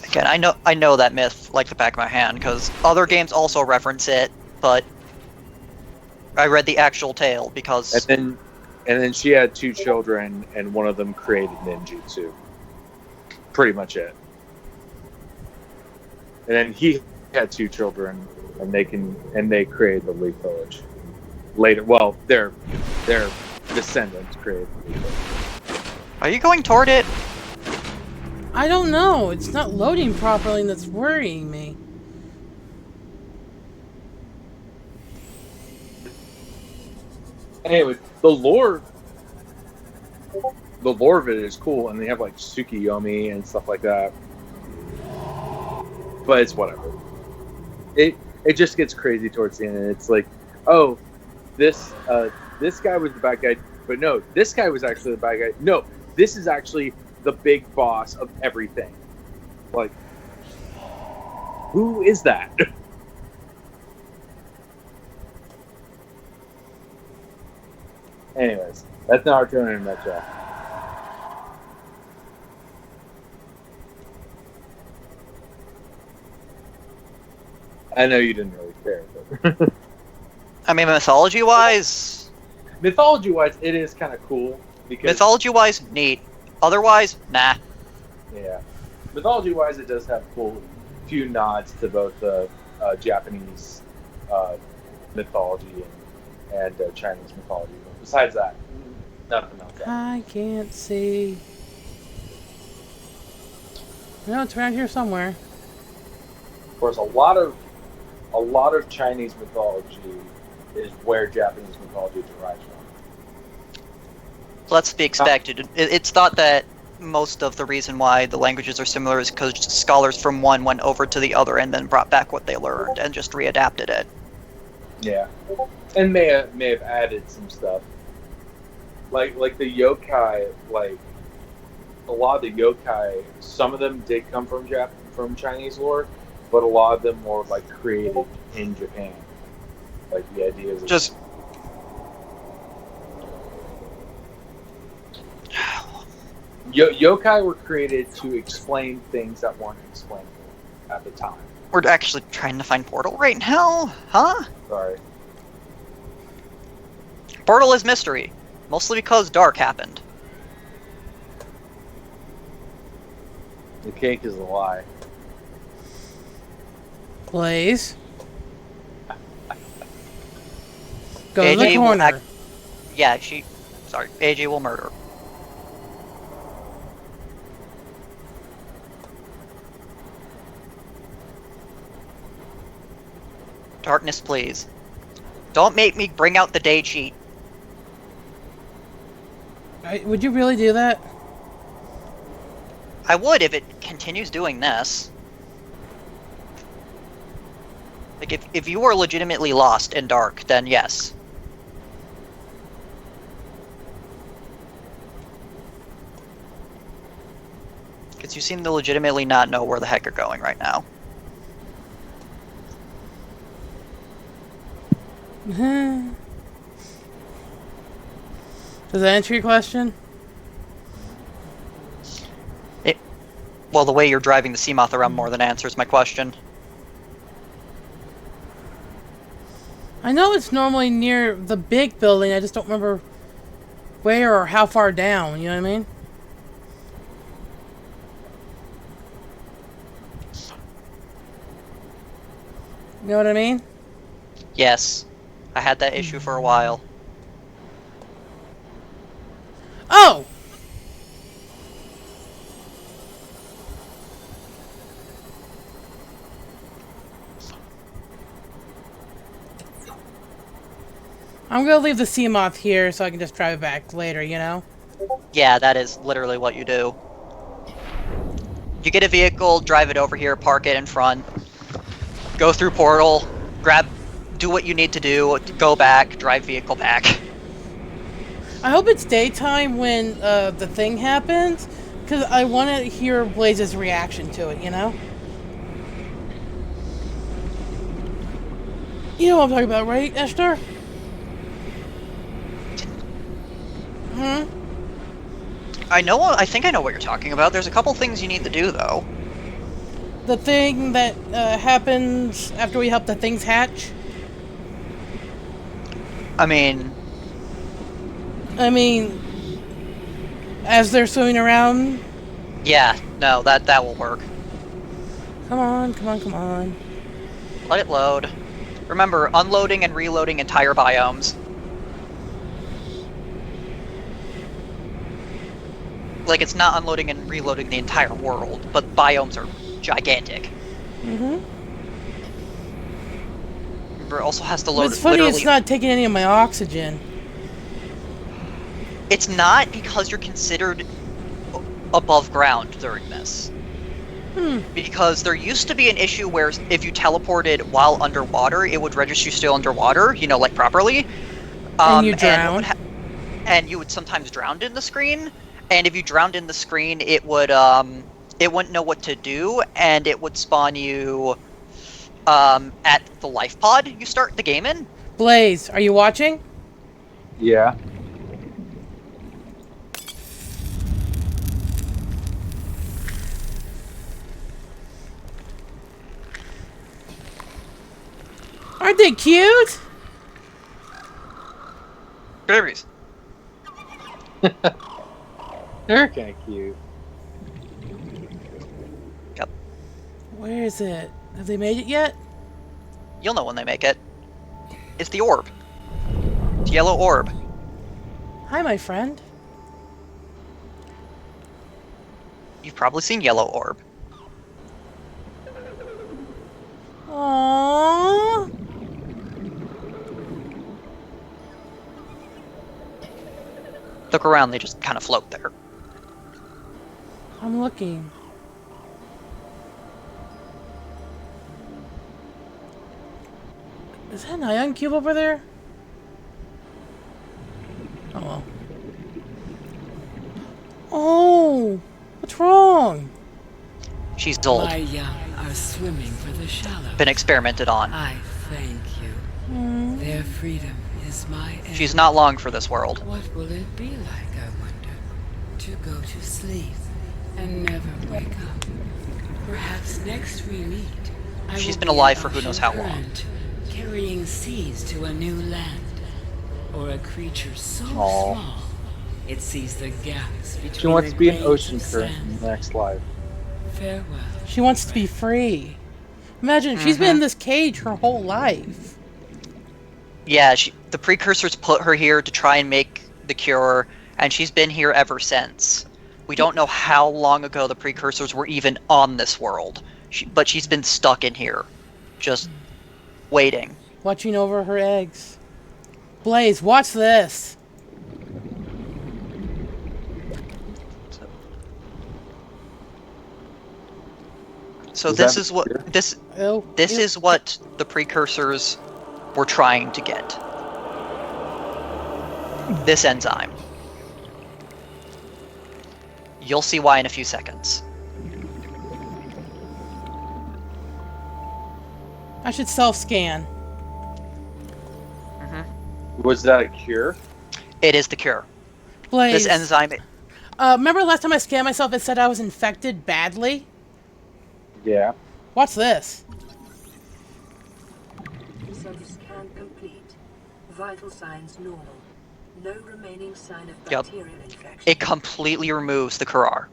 Again, I know that myth like the back of my hand because other games also reference it, but I read the actual tale because. And then she had 2 children, and one of them created ninjutsu. Pretty much it. And then he had 2 children, and they created the Leaf Village. Later, well, their descendants created the Leaf Village. Are you going toward it? I don't know. It's not loading properly, and that's worrying me. Anyway, the lore of it is cool, and they have like Tsukiyomi and stuff like that. But it's whatever. It just gets crazy towards the end, and it's like, oh, this guy was the bad guy, but no, this guy was actually the bad guy. No, this is actually the big boss of everything. Like, who is that? Anyways, that's Naruto in a nutshell. I know you didn't really care, but I mean, mythology-wise, it is kind of cool because mythology-wise, neat. Otherwise, nah. Yeah, mythology-wise, it does have cool few nods to both the Japanese mythology and Chinese mythology. But besides that, nothing else. I can't see. No, it's around here somewhere. Of course, a lot of Chinese mythology is where Japanese mythology derives from. Let's be expected. It's thought that most of the reason why the languages are similar is because scholars from one went over to the other and then brought back what they learned and just readapted it. Yeah, and may have added some stuff, like the yokai. Like a lot of the yokai, some of them did come from Chinese lore, but a lot of them were like created in Japan. Like the ideas of Just yokai were created to explain things that weren't explainable at the time. we're actually trying to find Portal right now, huh? Sorry. Portal is mystery, mostly because Dark happened. The cake is a lie. Blaze. Go to the AJ will corner. Yeah, sorry, AJ will murder. Darkness, please. Don't make me bring out the day cheat. Would you really do that? I would if it continues doing this. Like, if you are legitimately lost in Dark, then yes. Because you seem to legitimately not know where the heck you're going right now. Does that answer your question? Well, the way you're driving the Seamoth around more than answers my question. I know it's normally near the big building, I just don't remember where or how far down, you know what I mean? You know what I mean? Yes. I had that issue for a while. Oh! I'm gonna leave the Seamoth here so I can just drive it back later, you know? Yeah, that is literally what you do. You get a vehicle, drive it over here, park it in front, go through portal, do what you need to do, go back, drive vehicle back. I hope it's daytime when the thing happens, because I want to hear Blaze's reaction to it, you know? You know what I'm talking about, right, Esther? Hmm? I think I know what you're talking about. There's a couple things you need to do, though. The thing that happens after we help the things hatch? I mean, As they're swimming around? yeah, no, that will work. Come on, come on, come on. Let it load. Remember, unloading and reloading entire biomes. Like, it's not unloading and reloading the entire world, but biomes are gigantic. Mm-hmm. Remember, it also has to load It's funny literally... it's not taking any of my oxygen. It's not because you're considered above ground during this. Because there used to be an issue where if you teleported while underwater, it would register you still underwater, you know, like properly. And you drown. And you would sometimes drown in the screen. And if you drowned in the screen, it would it wouldn't know what to do, and it would spawn you at the life pod you start the game in. Blaze, are you watching? Yeah. Aren't they cute? Berries. They're kind of cute. Yep. Where is it? Have they made it yet? You'll know when they make it. It's the orb. It's yellow orb. Hi, my friend. You've probably seen yellow orb. Look around, they just kind of float there. I'm looking. Is that an ion cube over there? Oh well. Oh! What's wrong? She's old. My young are swimming for the shallows. Been experimented on. I thank you. Their freedom is my end. She's not long for this world. What will it be like, I wonder, to go to sleep and never wake up? Perhaps next we meet, I She's will been be alive an for who knows ocean how long. current, carrying seas to a new land, or a creature so Aw. small it sees the gaps between She wants the to be an grains ocean of current sand. in the next life. Farewell. She wants to be free. Imagine, she's been in this cage her whole life. Yeah, the precursors put her here to try and make the cure, and she's been here ever since. We don't know how long ago the precursors were even on this world, but she's been stuck in here, just waiting. Watching over her eggs. Blaze, watch this. So Is this that is what cure? this Oh, this ew. is what the precursors were trying to get. This enzyme. You'll see why in a few seconds. I should self-scan. Was that a cure? It is the cure. Blaze. This enzyme. Remember last time I scanned myself, it said I was infected badly? Yeah. What's this? Scan complete. Vital signs normal. No remaining sign of Yep. bacterial infection. It completely removes the Kurar.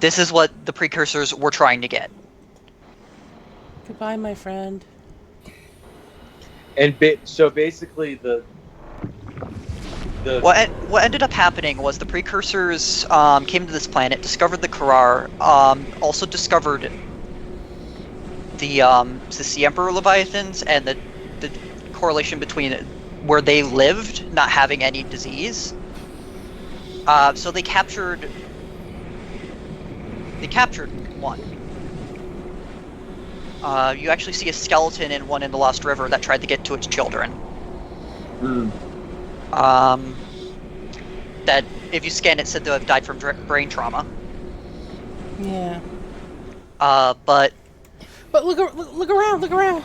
This is what the precursors were trying to get. Goodbye, my friend. And so basically the What ended up happening was the precursors came to this planet, discovered the Kurar, also discovered the Sea Emperor Leviathans and the correlation between where they lived not having any disease. So they captured one. You actually see a skeleton in one in the Lost River that tried to get to its children. That if you scan it said to have died from brain trauma. Yeah. But But look around.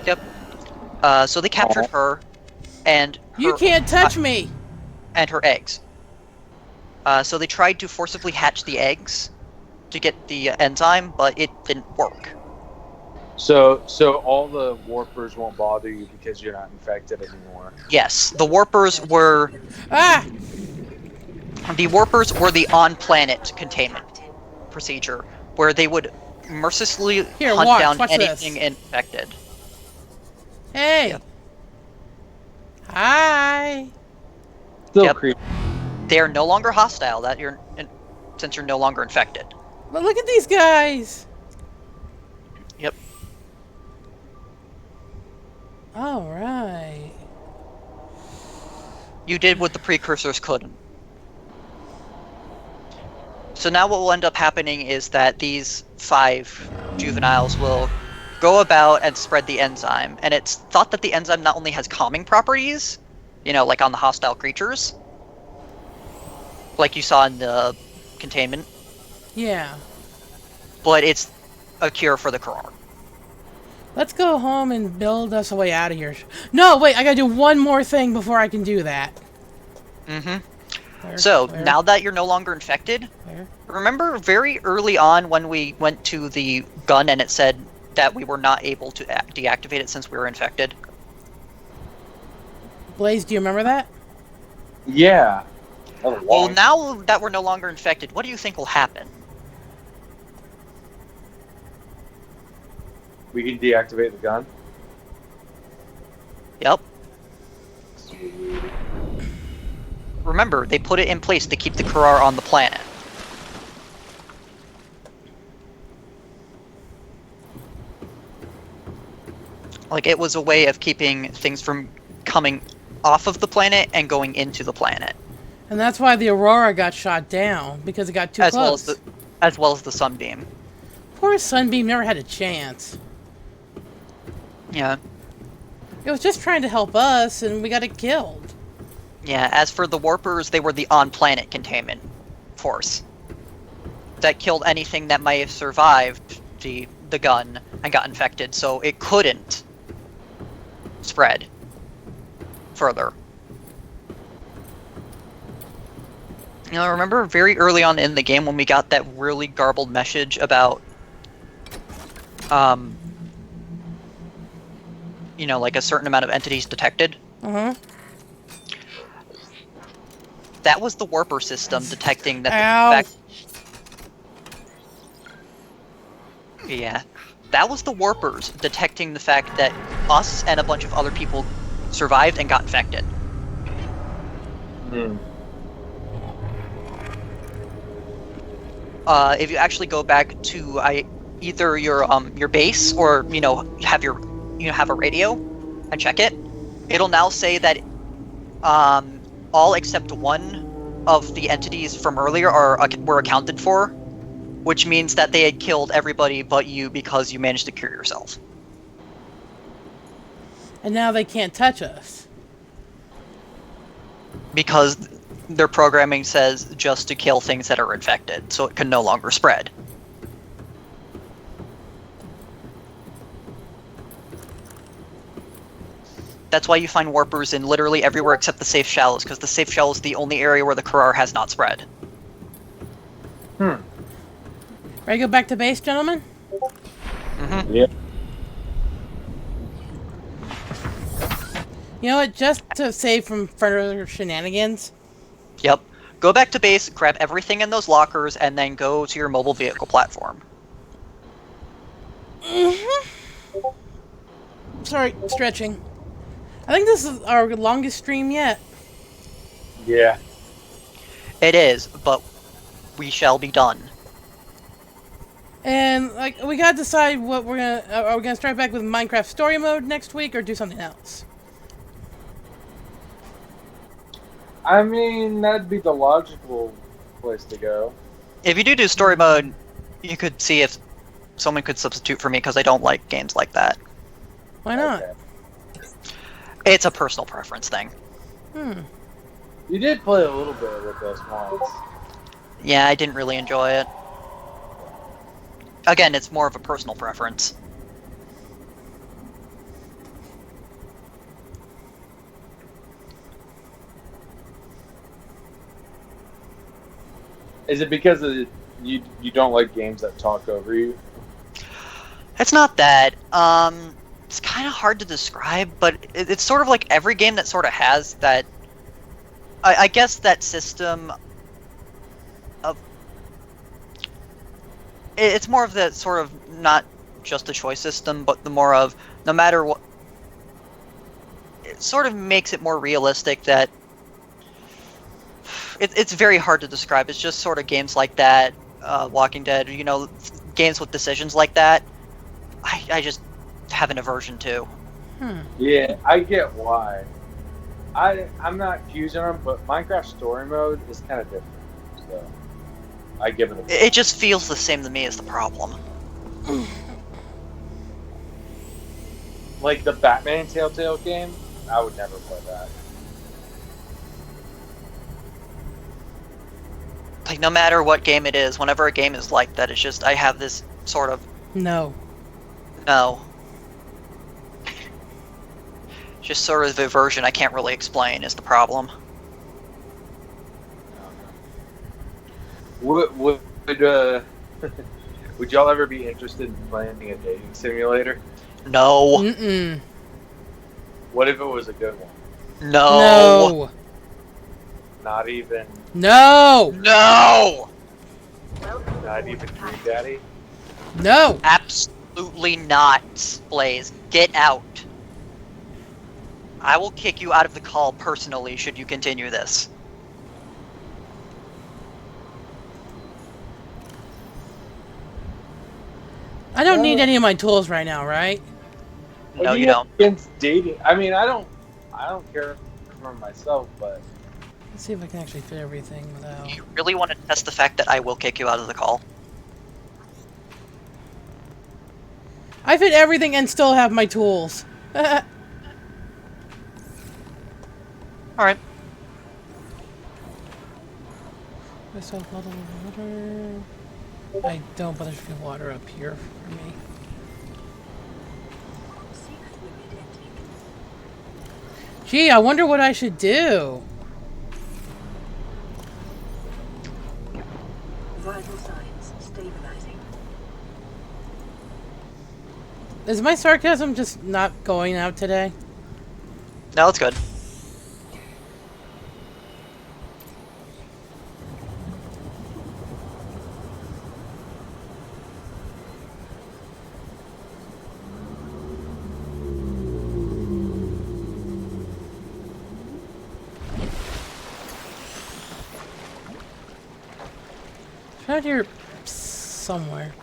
yep. So they captured her and You her- can't touch me. and her eggs. So they tried to forcibly hatch the eggs to get the enzyme, but it didn't work. so all the warpers won't bother you because you're not infected anymore. Yes, the warpers were Ah! the on-planet containment procedure, where they would mercilessly Here, hunt watch down this. anything infected. Hey. Yep. Hi. Still Yep. creepy. They are no longer hostile. Since you're no longer infected. But look at these guys. Yep. All right. You did what the precursors couldn't. So now what will end up happening is that these 5 juveniles will go about and spread the enzyme. And it's thought that the enzyme not only has calming properties, like on the hostile creatures, like you saw in the containment, Yeah. but it's a cure for the Kurar. Let's go home and build us a way out of here. No, wait, I gotta do one more thing before I can do that. Mm-hmm. Where- So, where- now that you're no longer infected, where? remember very early on when we went to the gun and it said that we were not able to deactivate it since we were infected? Blaze, do you remember that? Yeah. That was Well, long. now that we're no longer infected, what do you think will happen? We can deactivate the gun. Yep. Remember, they put it in place to keep the Kurar on the planet. Like, it was a way of keeping things from coming off of the planet and going into the planet, And that's why the Aurora got shot down, because it got too as close. well as the sunbeam. Poor Sunbeam never had a chance. Yeah. It was just trying to help us, and we got it killed. Yeah, as for the Warpers, they were the on-planet containment force that killed anything that might have survived the gun and got infected, so it couldn't spread further. You know, I remember very early on in the game when we got that really garbled message about, you know, like a certain amount of entities detected. Uh-huh. That was the Warper system detecting that Ow. the fact. Yeah. That was the Warpers detecting the fact that us and a bunch of other people survived and got infected. Hmm. If you actually go back to either your base or have a radio and check it, it'll now say that all except one of the entities from earlier were accounted for, which means that they had killed everybody but you because you managed to cure yourself. And now they can't touch us. Because their programming says just to kill things that are infected, so it can no longer spread. That's why you find warpers in literally everywhere except the safe shallows, because the safe shallows is the only area where the Karar has not spread. Hmm. Ready to go back to base, gentlemen? Mm-hmm. Yep. You know what? Just to save from further shenanigans. Yep. Go back to base, grab everything in those lockers, and then go to your mobile vehicle platform. Mm-hmm. Sorry, stretching. I think this is our longest stream yet. Yeah. It is, but we shall be done. And like, we gotta decide what we're gonna. Are we gonna start back with Minecraft Story Mode next week, or do something else? I mean, that'd be the logical place to go. If you do story mode, you could see if someone could substitute for me, because I don't like games like that. Why not? Okay. It's a personal preference thing. You did play a little bit with us once. Yeah, I didn't really enjoy it. Again, it's more of a personal preference. Is it because you don't like games that talk over you? It's not that. It's kind of hard to describe, but it's sort of like every game that sort of has that. I guess that system of. It's more of that sort of not just a choice system, but the more of no matter what. It sort of makes it more realistic that. It's very hard to describe. It's just sort of games like that, Walking Dead, games with decisions like that. I just have an aversion to. Yeah, I get why. I'm not accusing them, but Minecraft Story Mode is kind of different. So I give it a. It just feels the same to me as the problem. Like the Batman Telltale game, I would never play that. Like, no matter what game it is, whenever a game is like that, it's just, I have this sort of, No. just sort of aversion I can't really explain is the problem. Would would y'all ever be interested in playing a dating simulator? No. Mm-mm. What if it was a good one? No. No. Not even No. No! Not even Dream Daddy? No. Absolutely not, Blaze. Get out. I will kick you out of the call personally should you continue this. I don't need any of my tools right now, right? No, you don't. Against dating, I mean, I don't care from myself, but Let's see if I can actually fit everything without. You really want to test the fact that I will kick you out of the call? I fit everything and still have my tools. Alright. Myself bottle of water. I don't, but there's a water up here for me. Gee, I wonder what I should do. Vital signs stabilizing. Is my sarcasm just not going out today? No, it's good. It's out here somewhere.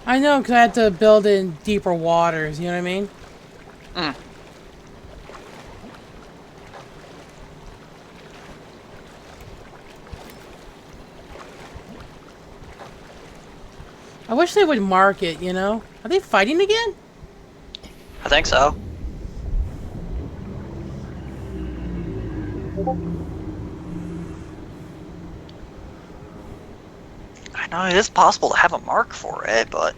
I know, because I had to build in deeper waters, you know what I mean? Mm. I wish they would mark it, you know? Are they fighting again? I think so. I know it is possible to have a mark for it, but...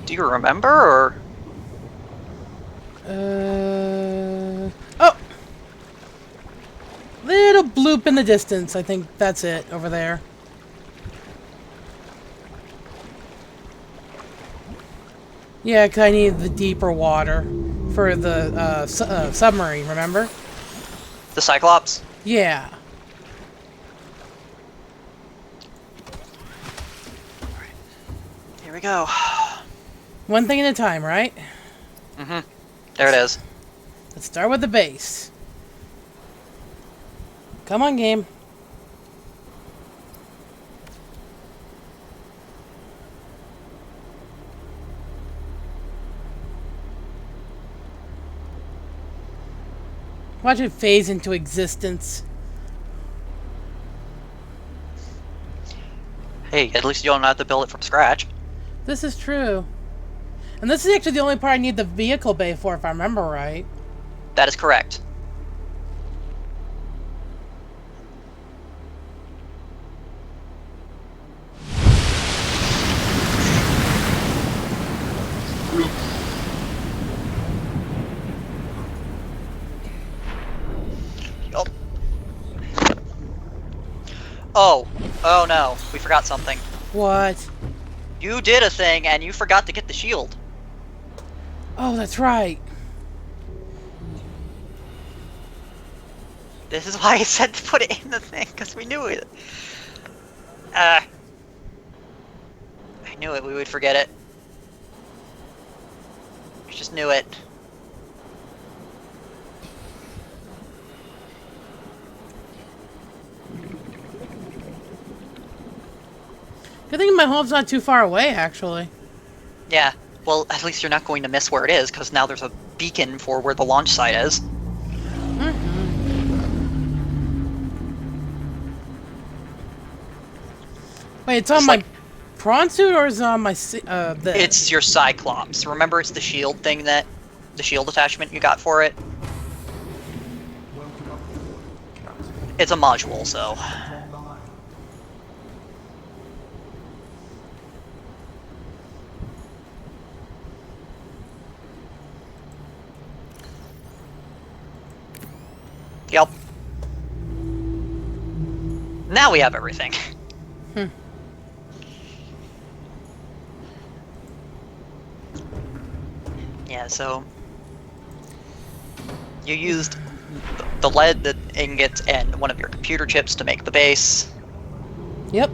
Do you remember, or...? Oh! Little bloop in the distance. I think that's it over there. Yeah, 'cause I need the deeper water for the submarine, remember? The Cyclops? Yeah. Here we go. One thing at a time, right? Mm-hmm. There it is. Let's start with the base. Come on, game. Watch it phase into existence. Hey, at least you don't have to build it from scratch. This is true. And this is actually the only part I need the vehicle bay for, if I remember right. That is correct. Oh. Oh no, we forgot something. What? You did a thing and you forgot to get the shield. Oh, that's right. This is why I said to put it in the thing, because we knew it. I knew it, we would forget it. I just knew it. Good thing my home's not too far away, actually. Yeah, well, at least you're not going to miss where it is, because now there's a beacon for where the launch site is. Wait, it's on It's my like- prawn suit or is it on my It's your Cyclops. Remember, it's the shield thing that... the shield attachment you got for it? It's a module, so... Yep. Now we have everything. Yeah, so... you used the lead, the ingots, and one of your computer chips to make the base. Yep.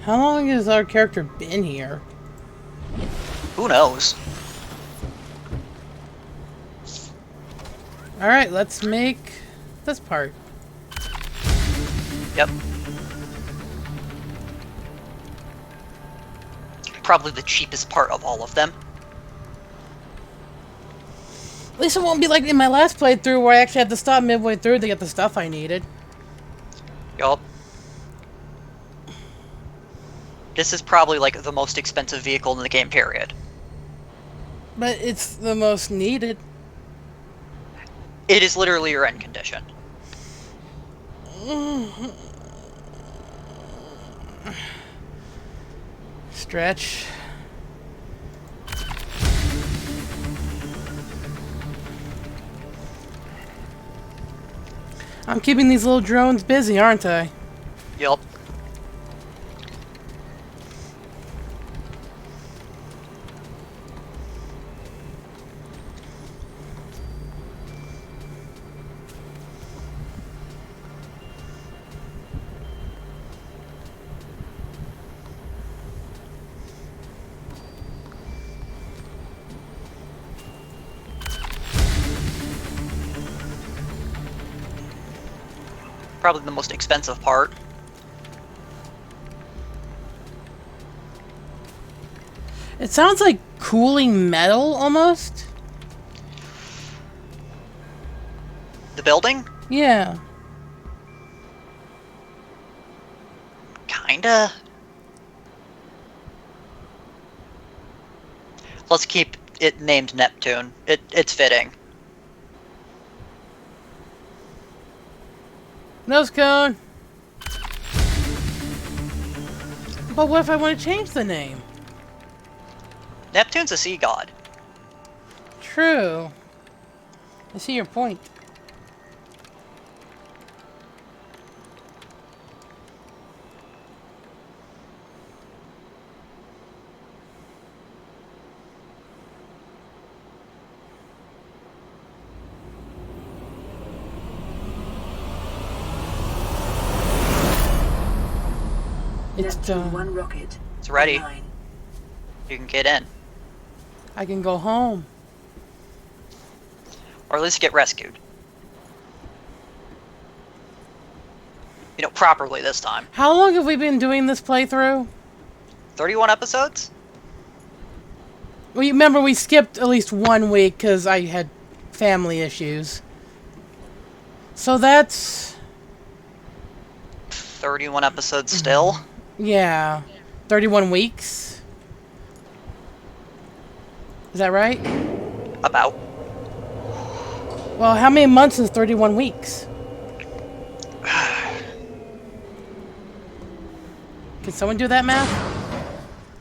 How long has our character been here? Who knows? Alright, let's make this part. Yep. Probably the cheapest part of all of them. At least it won't be like in my last playthrough where I actually had to stop midway through to get the stuff I needed. Yup. This is probably like the most expensive vehicle in the game, period. But it's the most needed. It is literally your end condition. Stretch. I'm keeping these little drones busy, aren't I? Yup. Probably the most expensive part. It sounds like cooling metal, almost. The building? Yeah. Kinda. Let's keep it named Neptune. It's fitting. Nose cone. But what if I want to change the name? Neptune's a sea god. True. I see your point. It's Neptune done. 1 rocket. It's ready. online. You can get in. I can go home. Or at least get rescued. You know, properly this time. How long have we been doing this playthrough? 31 episodes? Well, you remember we skipped at least 1 week because I had family issues. So that's... 31 episodes still? yeah, 31 weeks. Is that right? About. Well, how many months is 31 weeks? Can someone do that math?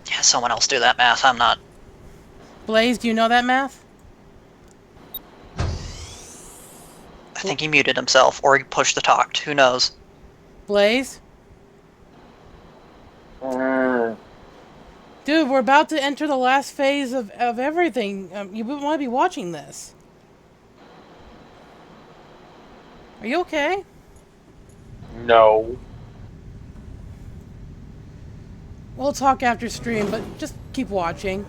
Yeah, someone else do that math, I'm not. Blaze, do you know that math? I think he muted himself, or he pushed the talk, who knows? Blaze? Dude, we're about to enter the last phase of everything. You wouldn't want to be watching this. Are you okay? No. We'll talk after stream, but just keep watching.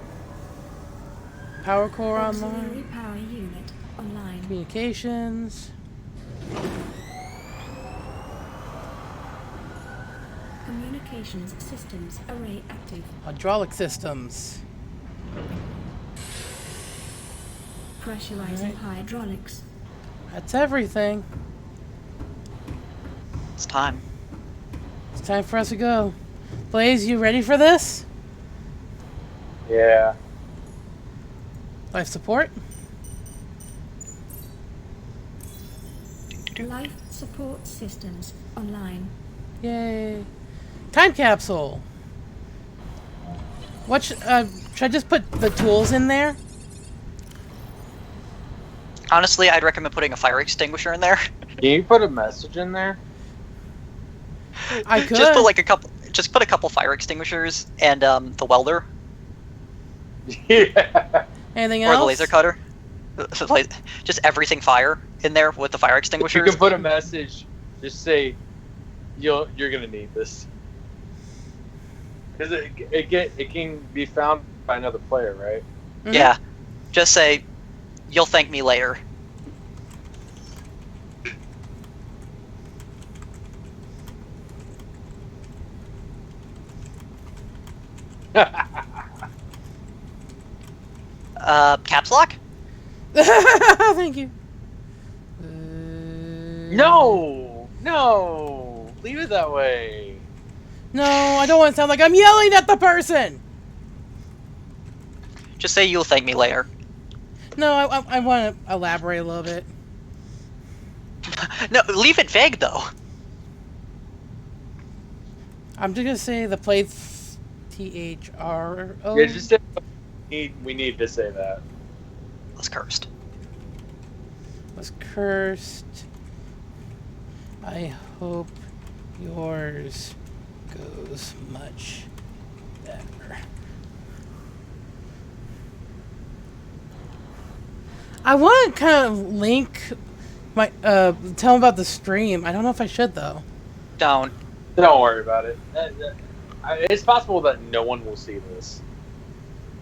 Power core Auxiliary online. power unit online. Communications. Communications systems array active. Hydraulic systems. Pressurizing Alright. hydraulics. That's everything. It's time. It's time for us to go. Blaze, you ready for this? Yeah. Life support? Life support systems online. Yay. Time capsule. What should I just put the tools in there? Honestly, I'd recommend putting a fire extinguisher in there. Can you put a message in there? I could. Just put like just put a couple fire extinguishers and the welder Yeah. Anything or else? the laser cutter. Like, just everything fire in there with the fire If you extinguishers. can put a message, just say you're gonna need this. Because it can be found by another player, right? Mhm. Yeah. Just say, you'll thank me later. Caps lock? Thank you. No, leave it that way. No, I don't want to sound like I'm yelling at the person. Just say you'll thank me later. No, I want to elaborate a little bit. No, leave it vague though. I'm just gonna say the place THRO. Yeah, just say we need to say that. Was cursed. Was cursed. I hope yours goes much better. I want to kind of link my tell them about the stream. I don't know if I should though. Don't. Don't worry about it. It's possible that no one will see this.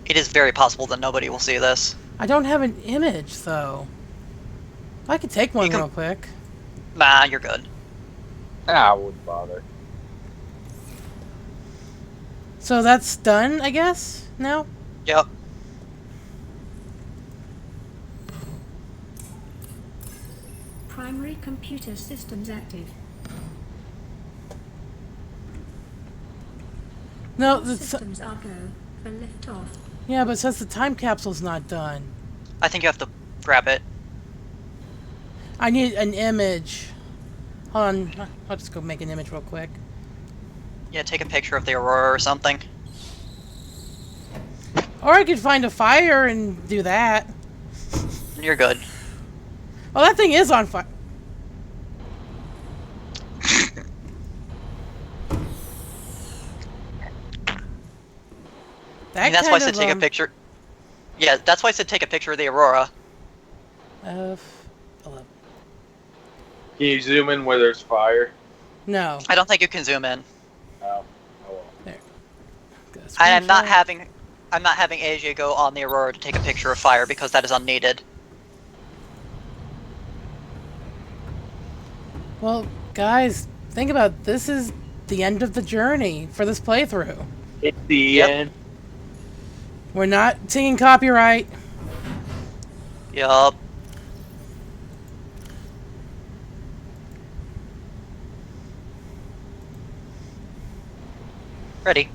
It is very possible that nobody will see this. I don't have an image though. I could take one You can- real quick. Nah, you're good. I wouldn't bother. So that's done, I guess. Now. Yep. Primary computer systems active. No, that's, Systems are go for liftoff. yeah, but it says the time capsule's not done. I think you have to grab it. I need an image. Hold on, I'll just go make an image real quick. Yeah, take a picture of the aurora or something. Or I could find a fire and do that. You're good. Oh, that thing is on fire. I mean, that's why I said take a picture. Yeah, that's why I said take a picture of the aurora. F11. Can you zoom in where there's fire? No. I don't think you can zoom in. Oh, well. There. Got a I'm not screenshot. having AJ go on the aurora to take a picture of fire because that is unneeded. Well, guys, think about it. This is the end of the journey for this playthrough. It's the Yep. end. We're not singing copyright. Yup. Ready.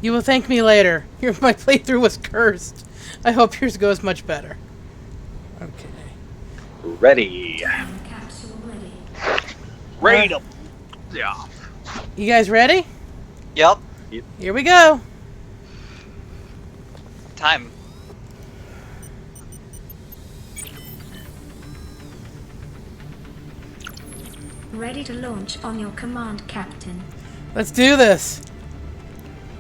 You will thank me later. My playthrough was cursed. I hope yours goes much better. Okay. Ready. Capsule ready. Ready to... Yeah. You guys ready? Yup. Here we go. Time. Ready to launch on your command, Captain. Let's do this.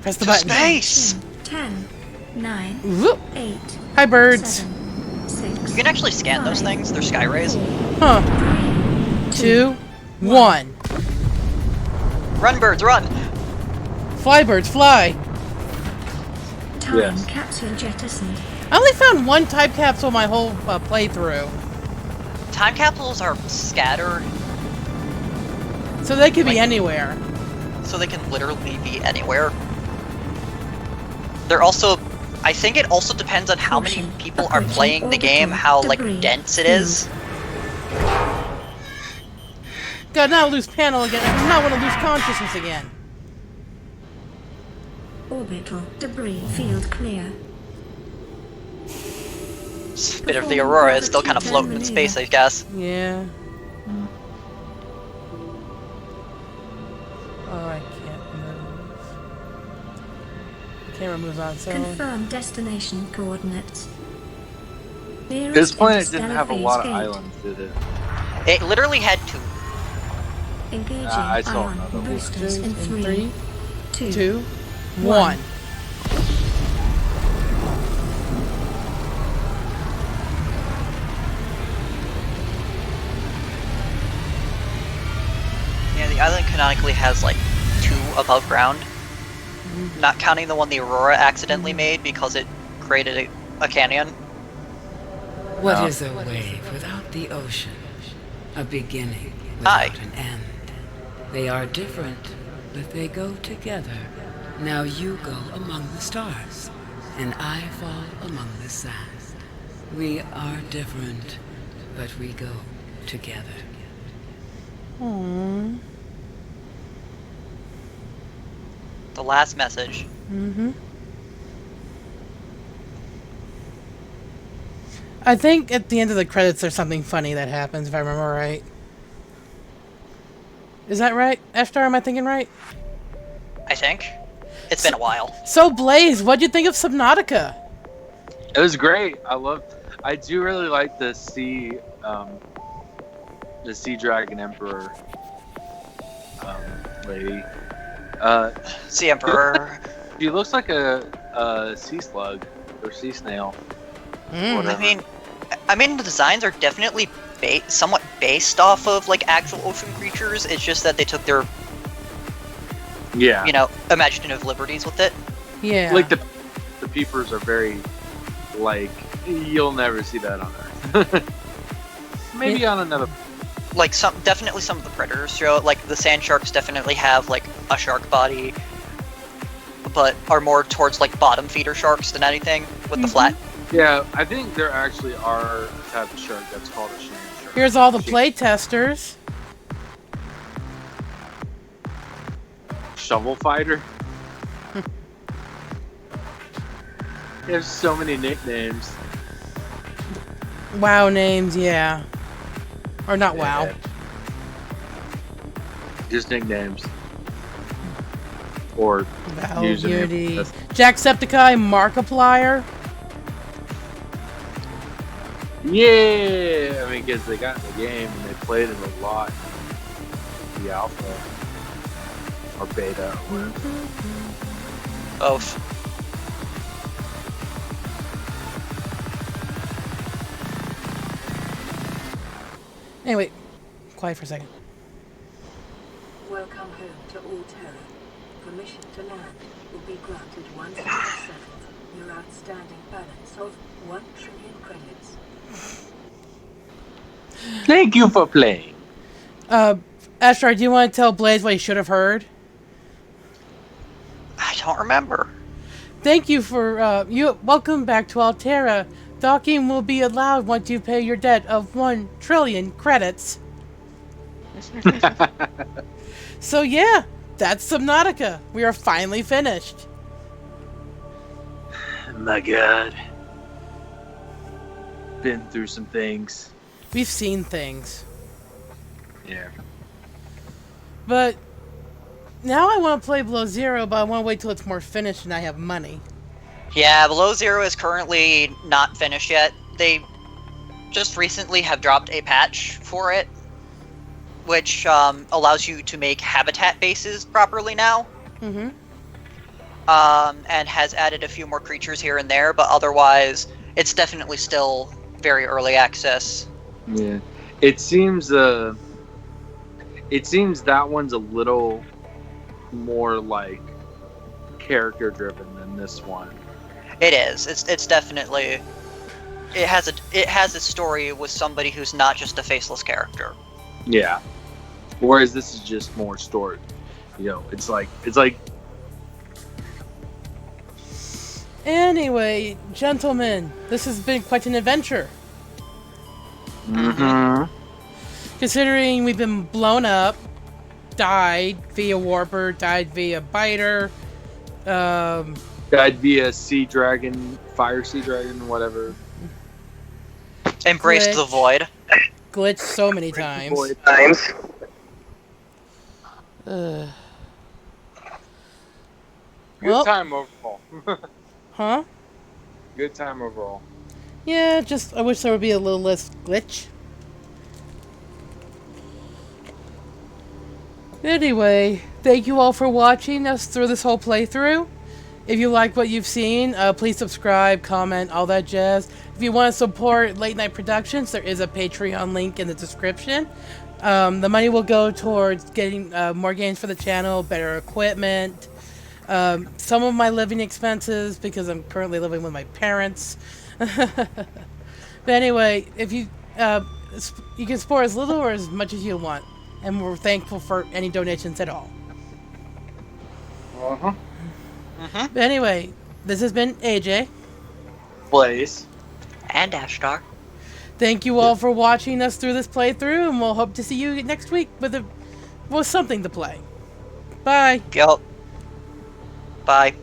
Press the button. Space! 10, 9, Whoop. 8, Hi, birds. 7, 6. You can actually scan those things. They're sky rays. Huh. 2, 1. Run, birds, run! Fly, birds, fly. Time Yes. capsule jettisoned. I only found one time capsule my whole playthrough. Time capsules are scattered, So they could be Like- anywhere. so they can literally be anywhere. They're also... I think it also depends on how many people are playing the game, how, like, dense it is. God, not lose panel again. I do not want to lose consciousness again. Orbital debris field clear. Bit of the aurora is still kind of floating in space, I guess. Yeah. Oh, I can't move. Camera moves on, so... Confirm destination coordinates. Nearest This planet didn't interstellar have a phase lot of gate. islands, did it? It literally had two. Engaging I saw ion another one. boosters in In 3, 2, 2, 1. Yeah, the island canonically has like two above ground. not counting the one the Aurora accidentally made because it created a canyon. What No. is a wave without the ocean? A beginning Hi. without an end. They are different, but they go together. Now you go among the stars, and I fall among the sand. We are different, but we go together. Aww. The last message. Mm-hmm. I think at the end of the credits there's something funny that happens, if I remember right. Is that right? F-Star, am I thinking right? I think. It's been a while. So, Blaze, what'd you think of Subnautica? It was great. I do really like the sea dragon emperor lady. Sea Emperor. She looks like a sea slug or sea snail. Whatever. I mean, the designs are definitely somewhat based off of like actual ocean creatures. It's just that they took their, Yeah. imaginative liberties with it. Yeah. Like the peepers are very like you'll never see that on Earth. Maybe on another. Like definitely some of the predators show it. Like the sand sharks definitely have like a shark body, but are more towards like bottom feeder sharks than anything with the flat. Yeah, I think there actually are a type of shark that's called a sand shark. Here's all the play testers. Shovel fighter. There's so many nicknames. WoW names, yeah. Or not WoW. Yeah. Just nicknames. Or WoW, using Unity. it. Jacksepticeye, Markiplier. Yeah, I mean, because they got in the game and they played it a lot. The alpha or beta or whatever. Both. Anyway, quiet for a second. Welcome home to all terror. Permission to land will be granted once you have settled your outstanding balance of 1 trillion credits. Thank you for playing. Astro, do you want to tell Blaze what he should have heard? I don't remember. Thank you for, welcome back to Alterra. Docking will be allowed once you pay your debt of 1 trillion credits. So yeah, that's Subnautica. We are finally finished. My God. Been through some things. We've seen things. Yeah. But now I want to play Below Zero, but I want to wait till it's more finished and I have money. Yeah, Below Zero is currently not finished yet. They just recently have dropped a patch for it, which allows you to make habitat bases properly now. Mm-hmm. And has added a few more creatures here and there, but otherwise, it's definitely still very early access. Yeah. It seems that one's a little more like character driven than this one. It is. It's definitely. It has a story with somebody who's not just a faceless character. Yeah. Whereas this is just more story. It's like Anyway, gentlemen, this has been quite an adventure. mm-hmm. Considering we've been blown up, died via warper, died via biter, That'd be a sea dragon, fire sea dragon, whatever. Embraced the Glitch. void. glitched so many times. Void. Ugh. Good Well- time overall. Huh? Good time overall. Yeah, just I wish there would be a little less glitch. Anyway, thank you all for watching us through this whole playthrough. If you like what you've seen, please subscribe, comment, all that jazz. If you want to support Late Night Productions, there is a Patreon link in the description. The money will go towards getting more games for the channel, better equipment, Some of my living expenses because I'm currently living with my parents. But anyway, if you you can support as little or as much as you want, and we're thankful for any donations at all. Uh-huh. But anyway, this has been AJ. Blaze. And Ashtar. Thank you all for watching us through this playthrough, and we'll hope to see you next week with something to play. Bye. Yo. Bye.